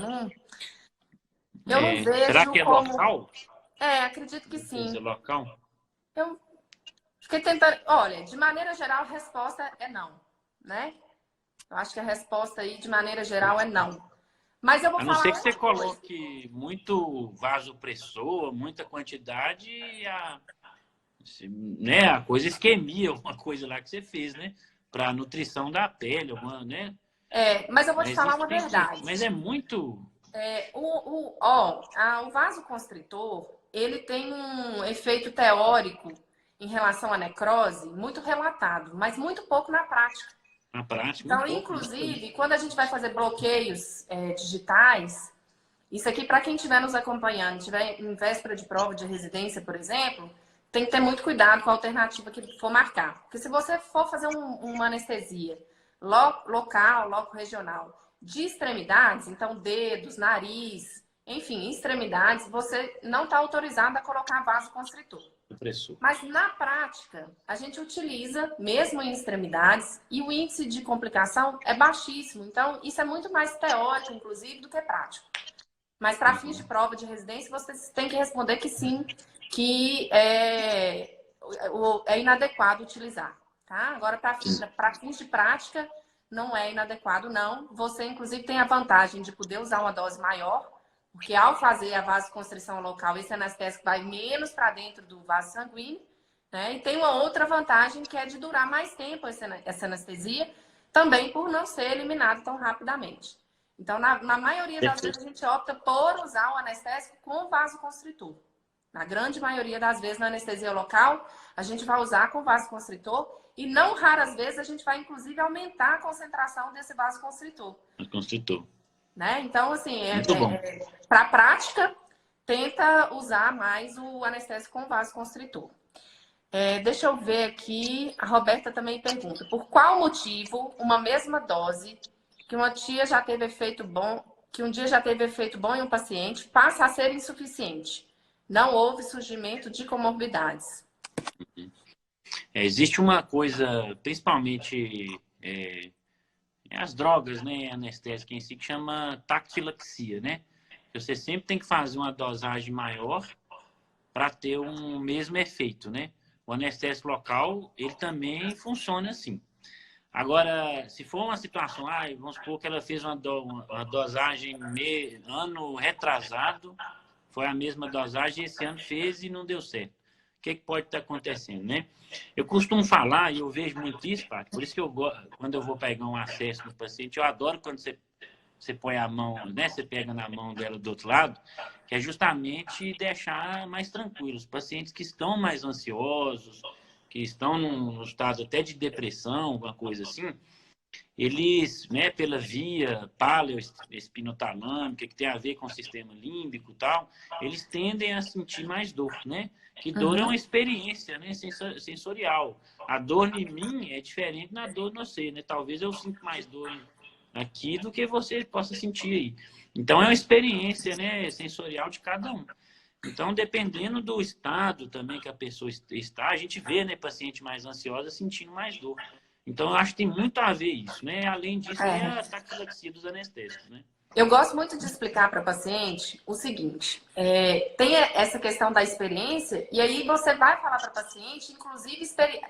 Eu não vejo. Será que é local? Acredito que sim. Local? Eu fiquei tentando... Olha, de maneira geral, a resposta é não, né? Eu acho que a resposta aí, de maneira geral, é não. Mas eu vou falar... A não ser que você coloque muito vasopressor, muita quantidade, a coisa isquemia, alguma coisa lá que você fez, né? Para nutrição da pele, né? Mas eu vou te falar uma verdade. Mas é muito O vasoconstritor, ele tem um efeito teórico em relação à necrose muito relatado, mas muito pouco na prática. Na prática, Então, muito pouco. inclusive, quando a gente vai fazer bloqueios digitais, isso aqui, para quem estiver nos acompanhando, estiver em véspera de prova de residência, por exemplo, tem que ter muito cuidado com a alternativa que for marcar. Porque se você for fazer uma anestesia local, loco-regional, de extremidades, então dedos, nariz, enfim, extremidades, você não está autorizado a colocar vasoconstritor. Mas na prática, a gente utiliza mesmo em extremidades e o índice de complicação é baixíssimo. Então, isso é muito mais teórico, inclusive, do que prático. Mas para fins de prova de residência, você tem que responder que sim, que é inadequado utilizar. Tá? Agora, para fins de prática, não é inadequado, não. Você, inclusive, tem a vantagem de poder usar uma dose maior, porque ao fazer a vasoconstrição local, esse anestésico vai menos para dentro do vaso sanguíneo, né? E tem uma outra vantagem que é de durar mais tempo essa anestesia, também por não ser eliminado tão rapidamente. Então, na maioria das vezes, a gente opta por usar o anestésico com vasoconstritor. Na grande maioria das vezes, na anestesia local, a gente vai usar com vasoconstritor e não raras vezes a gente vai, inclusive, aumentar a concentração desse vasoconstritor. Constritor. Né? Então, assim, para a prática, tenta usar mais o anestésico com vasoconstritor. Deixa eu ver aqui, a Roberta também pergunta, por qual motivo uma mesma dose que um dia já teve efeito bom em um paciente passa a ser insuficiente? Não houve surgimento de comorbidades. Existe uma coisa, principalmente as drogas, né, anestésica em si, que chama taquilaxia, né? Você sempre tem que fazer uma dosagem maior para ter um mesmo efeito, né? O anestésico local, ele também funciona assim. Agora, se for uma situação, vamos supor que ela fez uma dosagem ano retrasado, foi a mesma dosagem, esse ano fez e não deu certo. O que pode estar acontecendo, né? Eu costumo falar, e eu vejo muito isso, Paty, por isso que quando eu vou pegar um acesso do paciente, eu adoro quando você põe a mão, né? Você pega na mão dela do outro lado, que é justamente deixar mais tranquilos. Os pacientes que estão mais ansiosos, que estão num estado até de depressão, alguma coisa assim, eles, né, pela via paleoespinotalâmica, que tem a ver com o sistema límbico e tal, eles tendem a sentir mais dor, né? Que dor é uma experiência, né, sensorial. A dor em mim é diferente da dor em você, né? Talvez eu sinta mais dor aqui do que você possa sentir aí. Então, é uma experiência, né, sensorial de cada um. Então, dependendo do estado também que a pessoa está, a gente vê, né, paciente mais ansiosa sentindo mais dor. Então, eu acho que tem muito a ver isso, né? Além disso, tem a taquilaxia dos anestésicos, né? Eu gosto muito de explicar para o paciente o seguinte, tem essa questão da experiência, e aí você vai falar para o paciente, inclusive,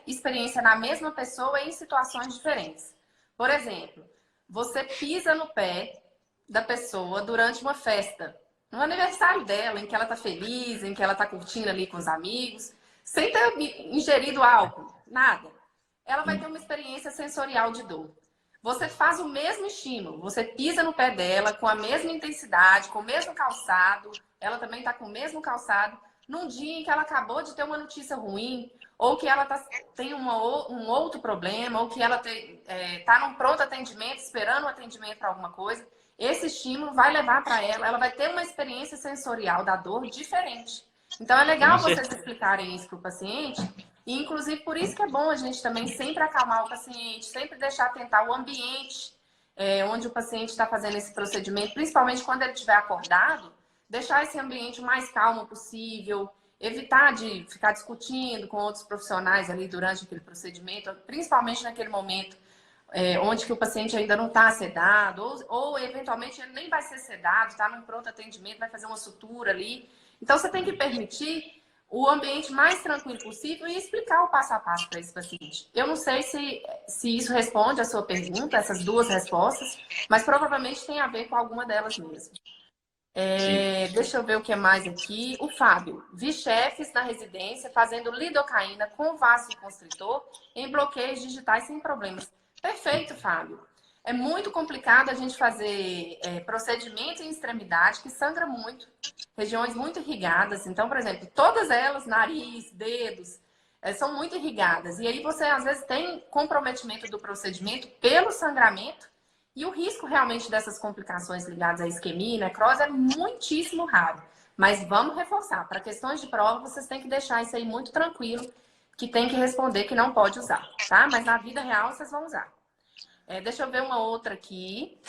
experiência na mesma pessoa em situações diferentes. Por exemplo, você pisa no pé da pessoa durante uma festa, no aniversário dela, em que ela está feliz, em que ela está curtindo ali com os amigos, sem ter ingerido álcool, nada. Ela vai ter uma experiência sensorial de dor. Você faz o mesmo estímulo, você pisa no pé dela com a mesma intensidade, com o mesmo calçado, ela também está com o mesmo calçado, num dia em que ela acabou de ter uma notícia ruim, ou que ela tem um outro problema, ou que ela está num pronto atendimento, esperando um atendimento para alguma coisa. Esse estímulo vai levar para ela vai ter uma experiência sensorial da dor diferente. Então é legal vocês explicarem isso para o paciente. E, inclusive, por isso que é bom a gente também sempre acalmar o paciente, sempre deixar atentar o ambiente onde o paciente está fazendo esse procedimento, principalmente quando ele estiver acordado, deixar esse ambiente o mais calmo possível, evitar de ficar discutindo com outros profissionais ali durante aquele procedimento, principalmente naquele momento onde que o paciente ainda não está sedado, ou eventualmente ele nem vai ser sedado, está num pronto atendimento, vai fazer uma sutura ali. Então, você tem que permitir o ambiente mais tranquilo possível e explicar o passo a passo para esse paciente. Eu não sei se isso responde à sua pergunta, essas duas respostas, mas provavelmente tem a ver com alguma delas mesmo. Deixa eu ver o que é mais aqui. O Fábio. Vi chefes na residência fazendo lidocaína com vasoconstritor em bloqueios digitais sem problemas. Perfeito, Fábio. É muito complicado a gente fazer procedimentos em extremidade que sangra muito, regiões muito irrigadas. Então, por exemplo, todas elas, nariz, dedos, são muito irrigadas. E aí você, às vezes, tem comprometimento do procedimento pelo sangramento e o risco realmente dessas complicações ligadas à isquemia e necrose é muitíssimo raro. Mas vamos reforçar, para questões de prova, vocês têm que deixar isso aí muito tranquilo, que tem que responder que não pode usar, tá? Mas na vida real vocês vão usar. Deixa eu ver uma outra aqui.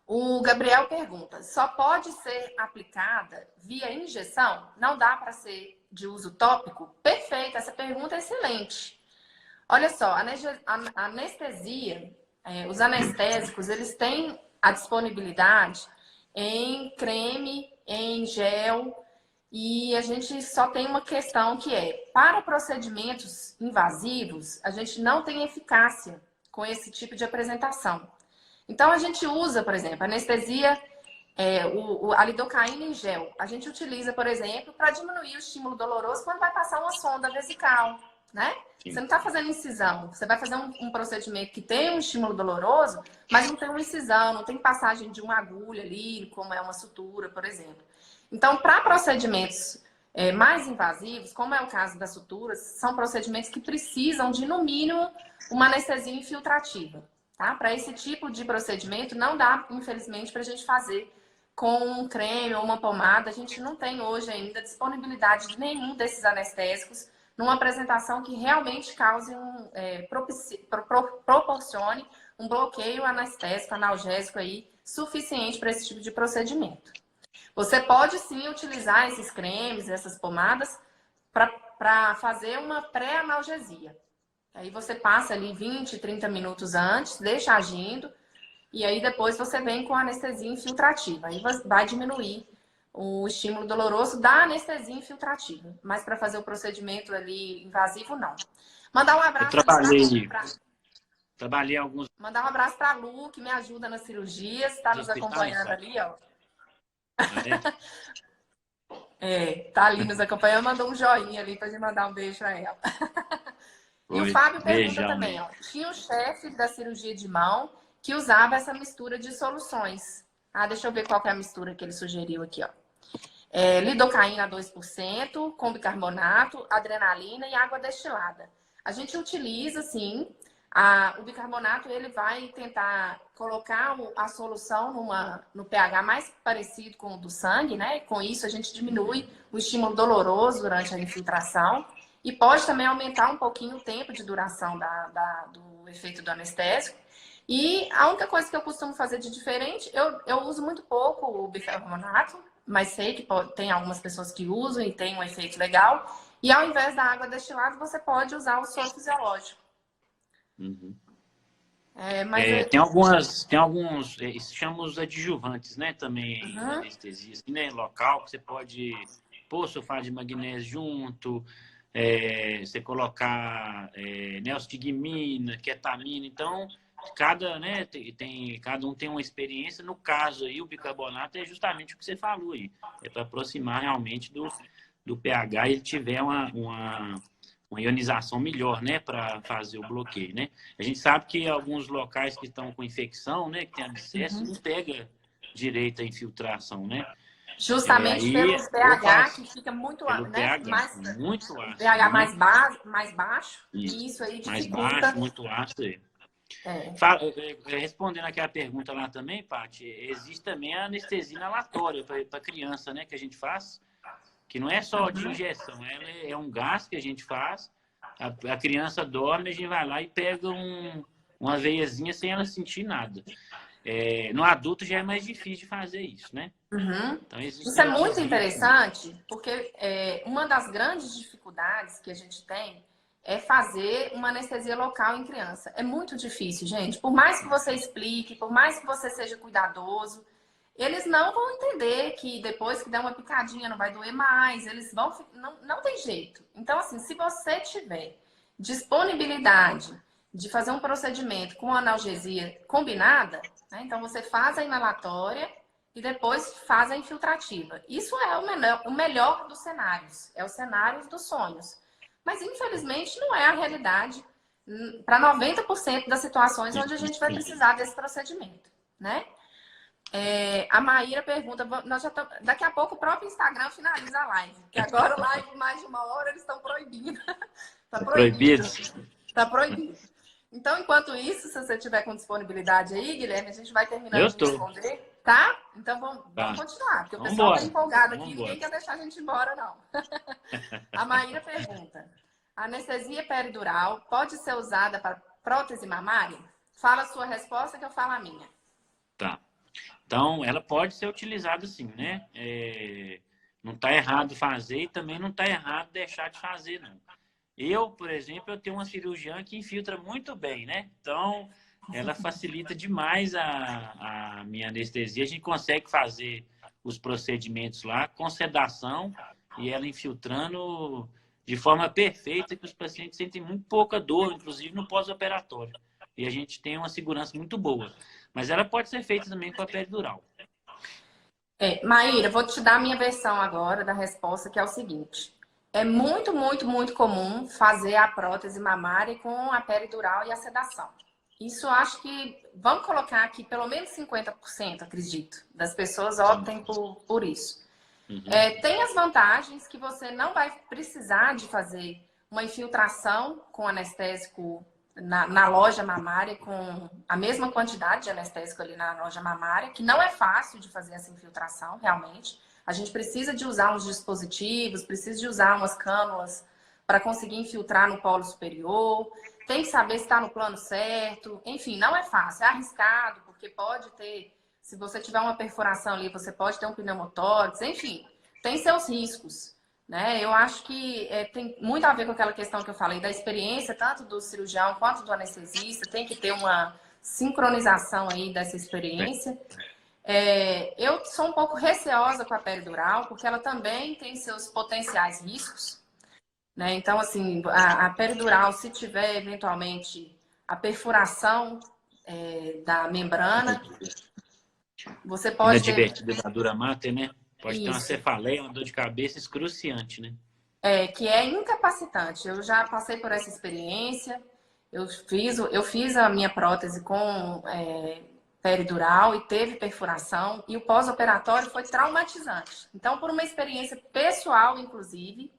O Gabriel pergunta: só pode ser aplicada via injeção? Não dá para ser de uso tópico? Perfeito, essa pergunta é excelente. Olha só, a anestesia, os anestésicos, eles têm a disponibilidade em creme, em gel, e a gente só tem uma questão que para procedimentos invasivos, a gente não tem eficácia com esse tipo de apresentação. Então, a gente usa, por exemplo, anestesia, a lidocaína em gel. A gente utiliza, por exemplo, para diminuir o estímulo doloroso quando vai passar uma sonda vesical, né? Sim. Você não está fazendo incisão, você vai fazer um procedimento que tem um estímulo doloroso, mas não tem uma incisão, não tem passagem de uma agulha ali, como é uma sutura, por exemplo. Então, para procedimentos mais invasivos, como é o caso das suturas, são procedimentos que precisam de, no mínimo, uma anestesia infiltrativa. Tá? Para esse tipo de procedimento, não dá, infelizmente, para a gente fazer com um creme ou uma pomada. A gente não tem hoje ainda disponibilidade de nenhum desses anestésicos numa apresentação que realmente cause proporcione um bloqueio anestésico, analgésico aí, suficiente para esse tipo de procedimento. Você pode sim utilizar esses cremes, essas pomadas, para fazer uma pré-analgesia. Aí você passa ali 20, 30 minutos antes, deixa agindo, e aí depois você vem com a anestesia infiltrativa. Aí vai diminuir o estímulo doloroso da anestesia infiltrativa. Mas para fazer o procedimento ali invasivo, não. Mandar um abraço Trabalhei alguns. Mandar um abraço para a Lu, que me ajuda nas cirurgias, está nos acompanhando ali, ó. Tá ali nos acompanhando, mandou um joinha ali para gente mandar um beijo para ela. E o Fábio pergunta também, ó, tinha um chefe da cirurgia de mão que usava essa mistura de soluções. Deixa eu ver qual que é a mistura que ele sugeriu aqui, ó. Lidocaína 2%, com bicarbonato, adrenalina e água destilada. A gente utiliza, sim, o bicarbonato, ele vai tentar colocar a solução no pH mais parecido com o do sangue, né? Com isso, a gente diminui o estímulo doloroso durante a infiltração e pode também aumentar um pouquinho o tempo de duração do efeito do anestésico. E a única coisa que eu costumo fazer de diferente, eu uso muito pouco o bicarbonato, mas sei que tem algumas pessoas que usam e tem um efeito legal. E ao invés da água destilada, você pode usar o soro fisiológico. Uhum. Tem alguns, chamamos adjuvantes, né? Também anestesia, assim, né? Local, que você pode pôr sulfato de magnésio junto, você colocar neostigmina, ketamina. Então, cada um tem uma experiência. No caso aí, o bicarbonato é justamente o que você falou aí. É para aproximar realmente do pH e ele tiver uma ionização melhor, né, para fazer o bloqueio, né? A gente sabe que alguns locais que estão com infecção, né, que tem abscesso, não pega direito a infiltração, né? Justamente pelo pH que fica muito, né, muito ácido, pH né? mais baixo, e isso aí dificulta. Mais baixo, muito ácido. Respondendo aquela pergunta lá também, Paty, existe também a anestesia inalatória para criança, né, que a gente faz, que não é só de injeção, ela é um gás que a gente faz, a criança dorme, a gente vai lá e pega uma veiazinha sem ela sentir nada. No adulto já é mais difícil de fazer isso, né? Então, isso é muito interessante, porque uma das grandes dificuldades que a gente tem é fazer uma anestesia local em criança. É muito difícil, gente. Por mais que você explique, por mais que você seja cuidadoso, eles não vão entender que depois que der uma picadinha não vai doer mais. Eles vão... Não tem jeito. Então, assim, se você tiver disponibilidade de fazer um procedimento com analgesia combinada, né? Então você faz a inalatória e depois faz a infiltrativa. Isso é o melhor dos cenários. É o cenário dos sonhos. Mas, infelizmente, não é a realidade, para 90% das situações onde a gente vai precisar desse procedimento, né? A Maíra pergunta, nós já daqui a pouco o próprio Instagram finaliza a live, porque agora o live mais de 1 hora eles estão proibindo. Tá proibido. Tá proibido. Então, enquanto isso, se você tiver com disponibilidade aí, Guilherme, a gente vai terminando de responder, tá? Então, vamos continuar, porque o pessoal tá empolgado aqui, ninguém quer deixar a gente embora, não. A Maíra pergunta, a anestesia peridural pode ser usada para prótese mamária? Fala a sua resposta que eu falo a minha. Tá. Então, ela pode ser utilizada sim, né? Não está errado fazer e também não está errado deixar de fazer, não. Eu, por exemplo, eu tenho uma cirurgiã que infiltra muito bem, né? Então, ela facilita demais a minha anestesia. A gente consegue fazer os procedimentos lá com sedação e ela infiltrando de forma perfeita, que os pacientes sentem muito pouca dor, inclusive no pós-operatório. E a gente tem uma segurança muito boa. Mas ela pode ser feita também com a peridural. Maíra, vou te dar a minha versão agora da resposta, que é o seguinte. É muito, muito, muito comum fazer a prótese mamária com a peridural e a sedação. Isso eu acho que, vamos colocar aqui, pelo menos 50%, acredito, das pessoas optem por isso. Uhum. Tem as vantagens que você não vai precisar de fazer uma infiltração com anestésico na loja mamária, com a mesma quantidade de anestésico ali na loja mamária, que não é fácil de fazer essa infiltração, realmente. A gente precisa de usar uns dispositivos, precisa de usar umas cânulas para conseguir infiltrar no polo superior. Tem que saber se está no plano certo. Enfim, não é fácil, é arriscado, porque pode ter, se você tiver uma perfuração ali, você pode ter um pneumotórax, enfim, tem seus riscos, né? Eu acho que tem muito a ver com aquela questão que eu falei, da experiência, tanto do cirurgião quanto do anestesista, tem que ter uma sincronização aí dessa experiência. Eu sou um pouco receosa com a peridural, porque ela também tem seus potenciais riscos, né? Então, assim, a peridural, se tiver eventualmente a perfuração da membrana, você pode ter... Inadvertida da dura mater, né? Pode ter uma cefaleia, uma dor de cabeça excruciante, né? Que é incapacitante. Eu já passei por essa experiência, eu fiz a minha prótese com... peridural e teve perfuração, e o pós-operatório foi traumatizante. Então, por uma experiência pessoal, inclusive,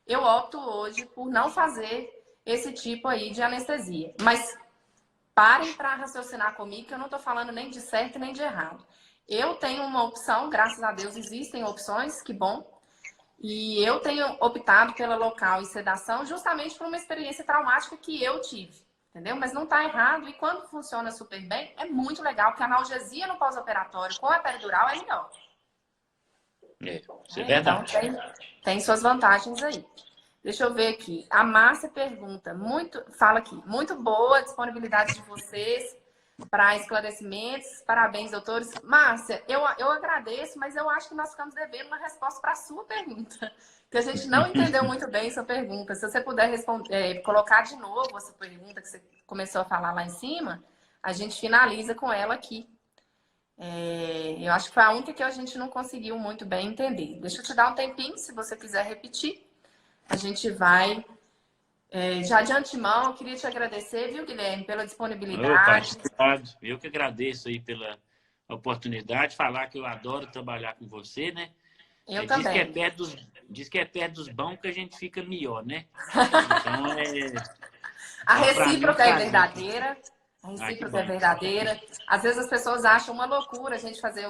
eu opto hoje por não fazer esse tipo aí de anestesia. Mas parem para raciocinar comigo, que eu não estou falando nem de certo nem de errado. Eu tenho uma opção, graças a Deus existem opções, que bom, e eu tenho optado pela local e sedação justamente por uma experiência traumática que eu tive. Entendeu? Mas não está errado. E quando funciona super bem, é muito legal, porque a analgesia no pós-operatório com a peridural é melhor. Isso é verdade. Então, tem suas vantagens aí. Deixa eu ver aqui. A Márcia pergunta, fala aqui, muito boa a disponibilidade de vocês para esclarecimentos. Parabéns, doutores. Márcia, eu agradeço, mas eu acho que nós ficamos devendo uma resposta para a sua pergunta. Que a gente não entendeu muito bem sua pergunta. Se você puder colocar de novo a sua pergunta que você começou a falar lá em cima, a gente finaliza com ela aqui. Eu acho que foi a única que a gente não conseguiu muito bem entender. Deixa eu te dar um tempinho, se você quiser repetir. A gente vai... já de antemão, eu queria te agradecer, viu, Guilherme, pela disponibilidade. Eu que agradeço aí pela oportunidade, falar que eu adoro trabalhar com você, né? Eu também. Diz que é perto dos bons que a gente fica melhor, né? Então, a recíproca é verdadeira. A recíproca é verdadeira. Às vezes as pessoas acham uma loucura a gente fazer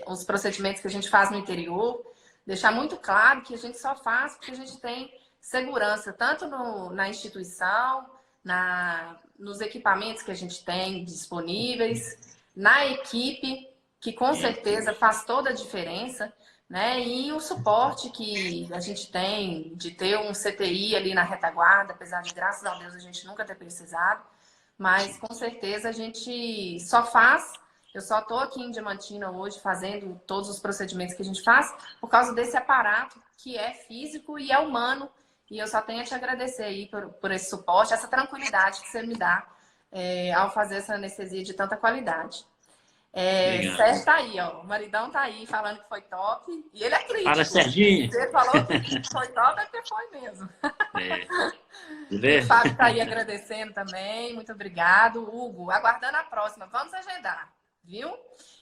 os procedimentos que a gente faz no interior. Deixar muito claro que a gente só faz porque a gente tem segurança, tanto na instituição, nos equipamentos que a gente tem disponíveis, na equipe, que com certeza faz toda a diferença, né? E o suporte que a gente tem de ter um CTI ali na retaguarda, apesar de, graças a Deus, a gente nunca ter precisado, mas com certeza a gente só faz. Eu só estou aqui em Diamantina hoje fazendo todos os procedimentos que a gente faz por causa desse aparato que é físico e é humano. E eu só tenho a te agradecer aí por esse suporte, essa tranquilidade que você me dá ao fazer essa anestesia de tanta qualidade. Obrigado. Sérgio tá aí, ó. O maridão tá aí falando que foi top. E ele é Fala, crítico. Serginho. Você falou que foi top, é porque foi mesmo. É, tá O vendo? Fábio tá aí agradecendo também. Muito obrigado. Hugo, aguardando a próxima. Vamos agendar, viu?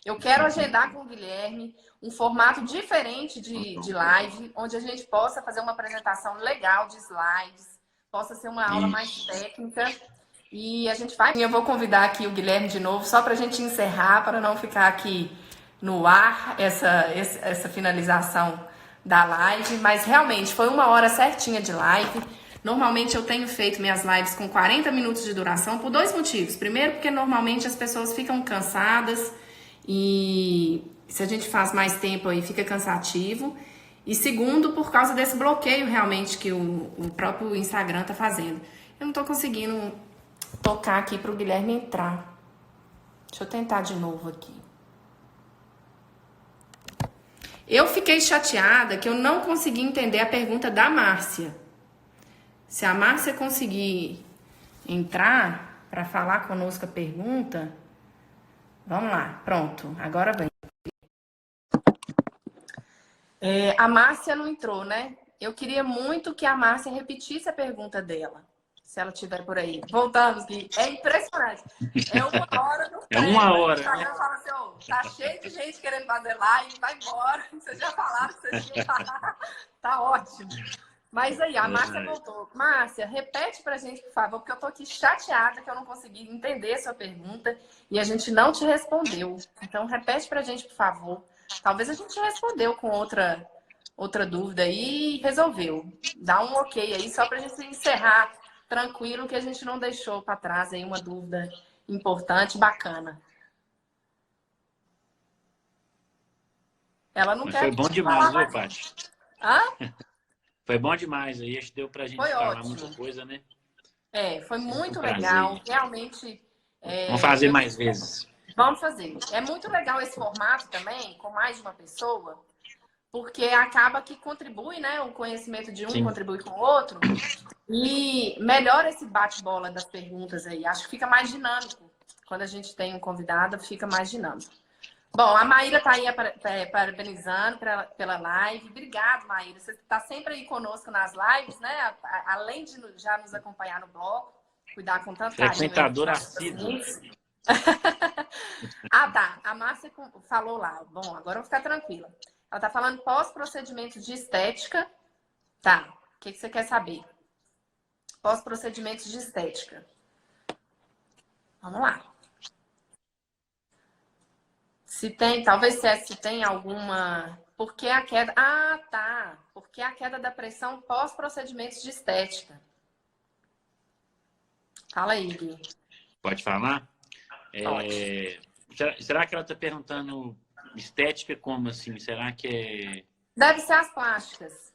Eu quero agendar com o Guilherme um formato diferente de live, onde a gente possa fazer uma apresentação legal de slides, possa ser uma aula mais Isso. técnica. E a gente vai. Eu vou convidar aqui o Guilherme de novo, só para a gente encerrar, para não ficar aqui no ar essa finalização da live. Mas realmente foi 1 hora certinha de live. Normalmente eu tenho feito minhas lives com 40 minutos de duração por 2 motivos. Primeiro, porque normalmente as pessoas ficam cansadas e se a gente faz mais tempo aí fica cansativo. E segundo, por causa desse bloqueio realmente que o próprio Instagram tá fazendo. Eu não tô conseguindo tocar aqui para o Guilherme entrar. Deixa eu tentar de novo aqui. Eu fiquei chateada que eu não consegui entender a pergunta da Márcia. Se a Márcia conseguir entrar para falar conosco a pergunta, vamos lá, pronto, agora vem. A Márcia não entrou, né? Eu queria muito que a Márcia repetisse a pergunta dela. Se ela estiver por aí. Voltamos, Gui. É impressionante. É 1 hora no É pé. 1 hora, O né? Instagram fala assim, ó, tá cheio de gente querendo fazer live, vai embora. Vocês já falaram que vocês iam falar. Tá ótimo. Mas aí, a Márcia voltou. Márcia, repete pra gente, por favor, porque eu tô aqui chateada que eu não consegui entender a sua pergunta e a gente não te respondeu. Então, repete pra gente, por favor. Talvez a gente respondeu com outra dúvida aí e resolveu. Dá um ok aí, só pra gente encerrar tranquilo, que a gente não deixou para trás aí uma dúvida importante, bacana. Ela não Mas quer foi bom demais, falar viu, mais. Paty? Hã? Foi bom demais. Aí acho que deu pra gente Foi falar ótimo. muita coisa, né? Foi Sempre um muito legal. prazer. Realmente, Vamos fazer mais vezes. vamos fazer. É muito legal esse formato também, com mais de uma pessoa, porque acaba que contribui, né? O conhecimento de um Sim. contribui com o outro. E melhora esse bate-bola das perguntas aí. Acho que fica mais dinâmico. Quando a gente tem um convidado, fica mais dinâmico. Bom, a Maíra está aí parabenizando pela live. Obrigado, Maíra. Você está sempre aí conosco nas lives, né? Além de já nos acompanhar no bloco, cuidar com tanto carinho aí dos Frequentador nossos assíduo. pacientes. Ah, tá. A Márcia falou lá. Bom, agora eu vou ficar tranquila. Ela está falando pós-procedimentos de estética. Tá. O que você quer saber? Pós-procedimentos de estética. Vamos lá. Se tem alguma. Por que a queda. Ah, tá. Por que a queda da pressão pós-procedimentos de estética? Fala aí, Gui. Pode falar? Pode. Será que ela está perguntando estética como assim? Será que é Deve ser as plásticas.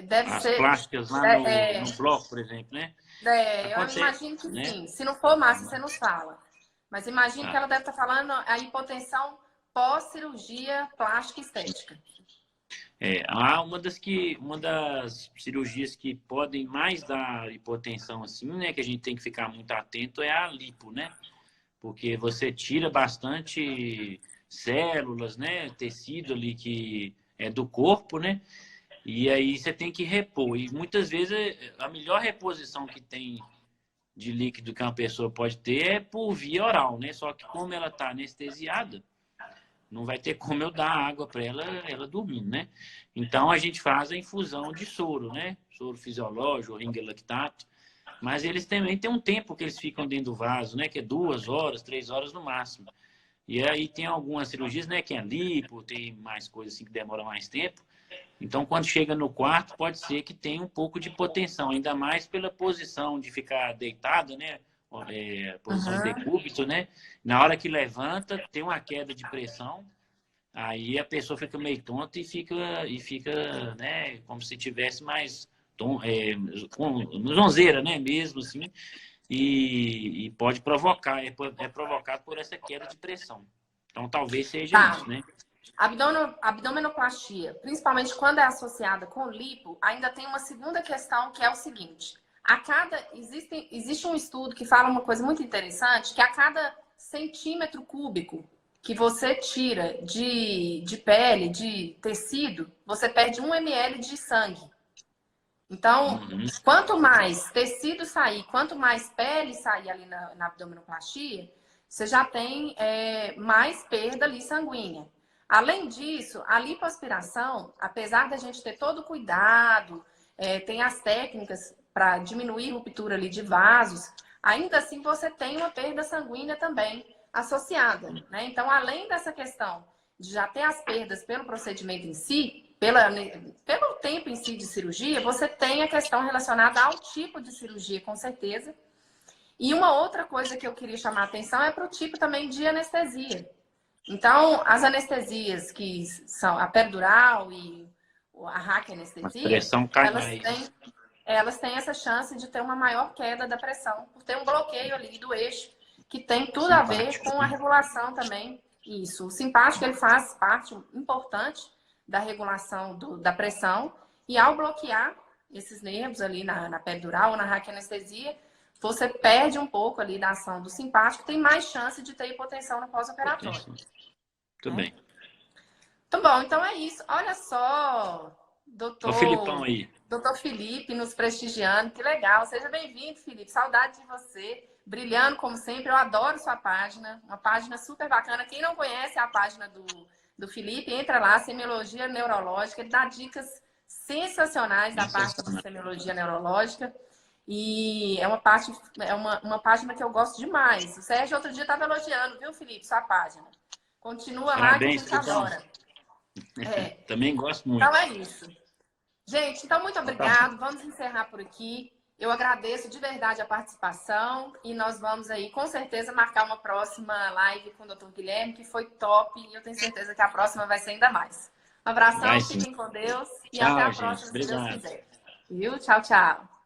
Deve as ser. plásticas lá no bloco, por exemplo, né? Eu imagino que né? sim. Se não for, Márcia, você nos fala. Mas imagino que Tá. ela deve estar falando a hipotensão pós-cirurgia plástica e estética. Uma das cirurgias que podem mais dar hipotensão assim, né, que a gente tem que ficar muito atento é a lipo, né? Porque você tira bastante células, né, tecido ali que é do corpo, né? E aí você tem que repor. E muitas vezes a melhor reposição que tem de líquido que uma pessoa pode ter é por via oral, né? Só que como ela está anestesiada, não vai ter como eu dar água para ela dormindo, né? Então a gente faz a infusão de soro, né? Soro fisiológico, ringue lactato. Mas eles também têm um tempo que eles ficam dentro do vaso, né? Que é 2 horas, 3 horas no máximo. E aí tem algumas cirurgias, né? Que é lipo, tem mais coisas assim que demoram mais tempo. Então, quando chega no quarto, pode ser que tenha um pouco de hipotensão, ainda mais pela posição de ficar deitado, né? Posição em decúbito, né? Na hora que levanta, tem uma queda de pressão, aí a pessoa fica meio tonta e fica, né? Como se tivesse mais com zonzeira, né? Mesmo assim, e pode provocar, é provocado por essa queda de pressão. Então, talvez seja isso, né? Abdominoplastia, principalmente quando é associada com lipo, ainda tem uma segunda questão que é o seguinte: existe um estudo que fala uma coisa muito interessante, que a cada centímetro cúbico que você tira de pele, de tecido, você perde 1 ml de sangue. Então, quanto mais tecido sair, quanto mais pele sair ali na abdominoplastia, você já tem mais perda ali sanguínea. Além disso, a lipoaspiração, apesar da gente ter todo o cuidado, tem as técnicas para diminuir a ruptura ali de vasos, ainda assim você tem uma perda sanguínea também associada, né? Então, além dessa questão de já ter as perdas pelo procedimento em si, pelo tempo em si de cirurgia, você tem a questão relacionada ao tipo de cirurgia, com certeza. E uma outra coisa que eu queria chamar a atenção é para o tipo também de anestesia. Então, as anestesias que são a peridural e a raquianestesia, Pressão cai mais. elas têm essa chance de ter uma maior queda da pressão, por ter um bloqueio ali do eixo, que tem tudo a ver com a regulação também. Isso. O simpático, ele faz parte importante da regulação da pressão, e ao bloquear esses nervos ali na peridural ou na raquianestesia, você perde um pouco ali da ação do simpático, tem mais chance de ter hipotensão no pós-operatório. Tudo bem. Muito bom, então é isso. Olha só, O Filipão aí. Doutor Felipe nos prestigiando, que legal. Seja bem-vindo, Felipe. Saudade de você. Brilhando, como sempre. Eu adoro sua página. Uma página super bacana. Quem não conhece a página do Felipe, entra lá, Semiologia Neurológica. Ele dá dicas sensacionais da parte de semiologia neurológica. E é uma página que eu gosto demais. O Sérgio outro dia estava elogiando, viu, Felipe, sua página. Continua lá que a gente adora. Também gosto muito. Então é isso. Gente, então muito obrigado. Vamos encerrar por aqui. Eu agradeço de verdade a participação e nós vamos aí, com certeza, marcar uma próxima live com o Dr. Guilherme, que foi top, e eu tenho certeza que a próxima vai ser ainda mais. Um abração, fiquem com Deus e tchau, até a gente. próxima, Obrigado. se Deus quiser. Viu? Tchau, tchau.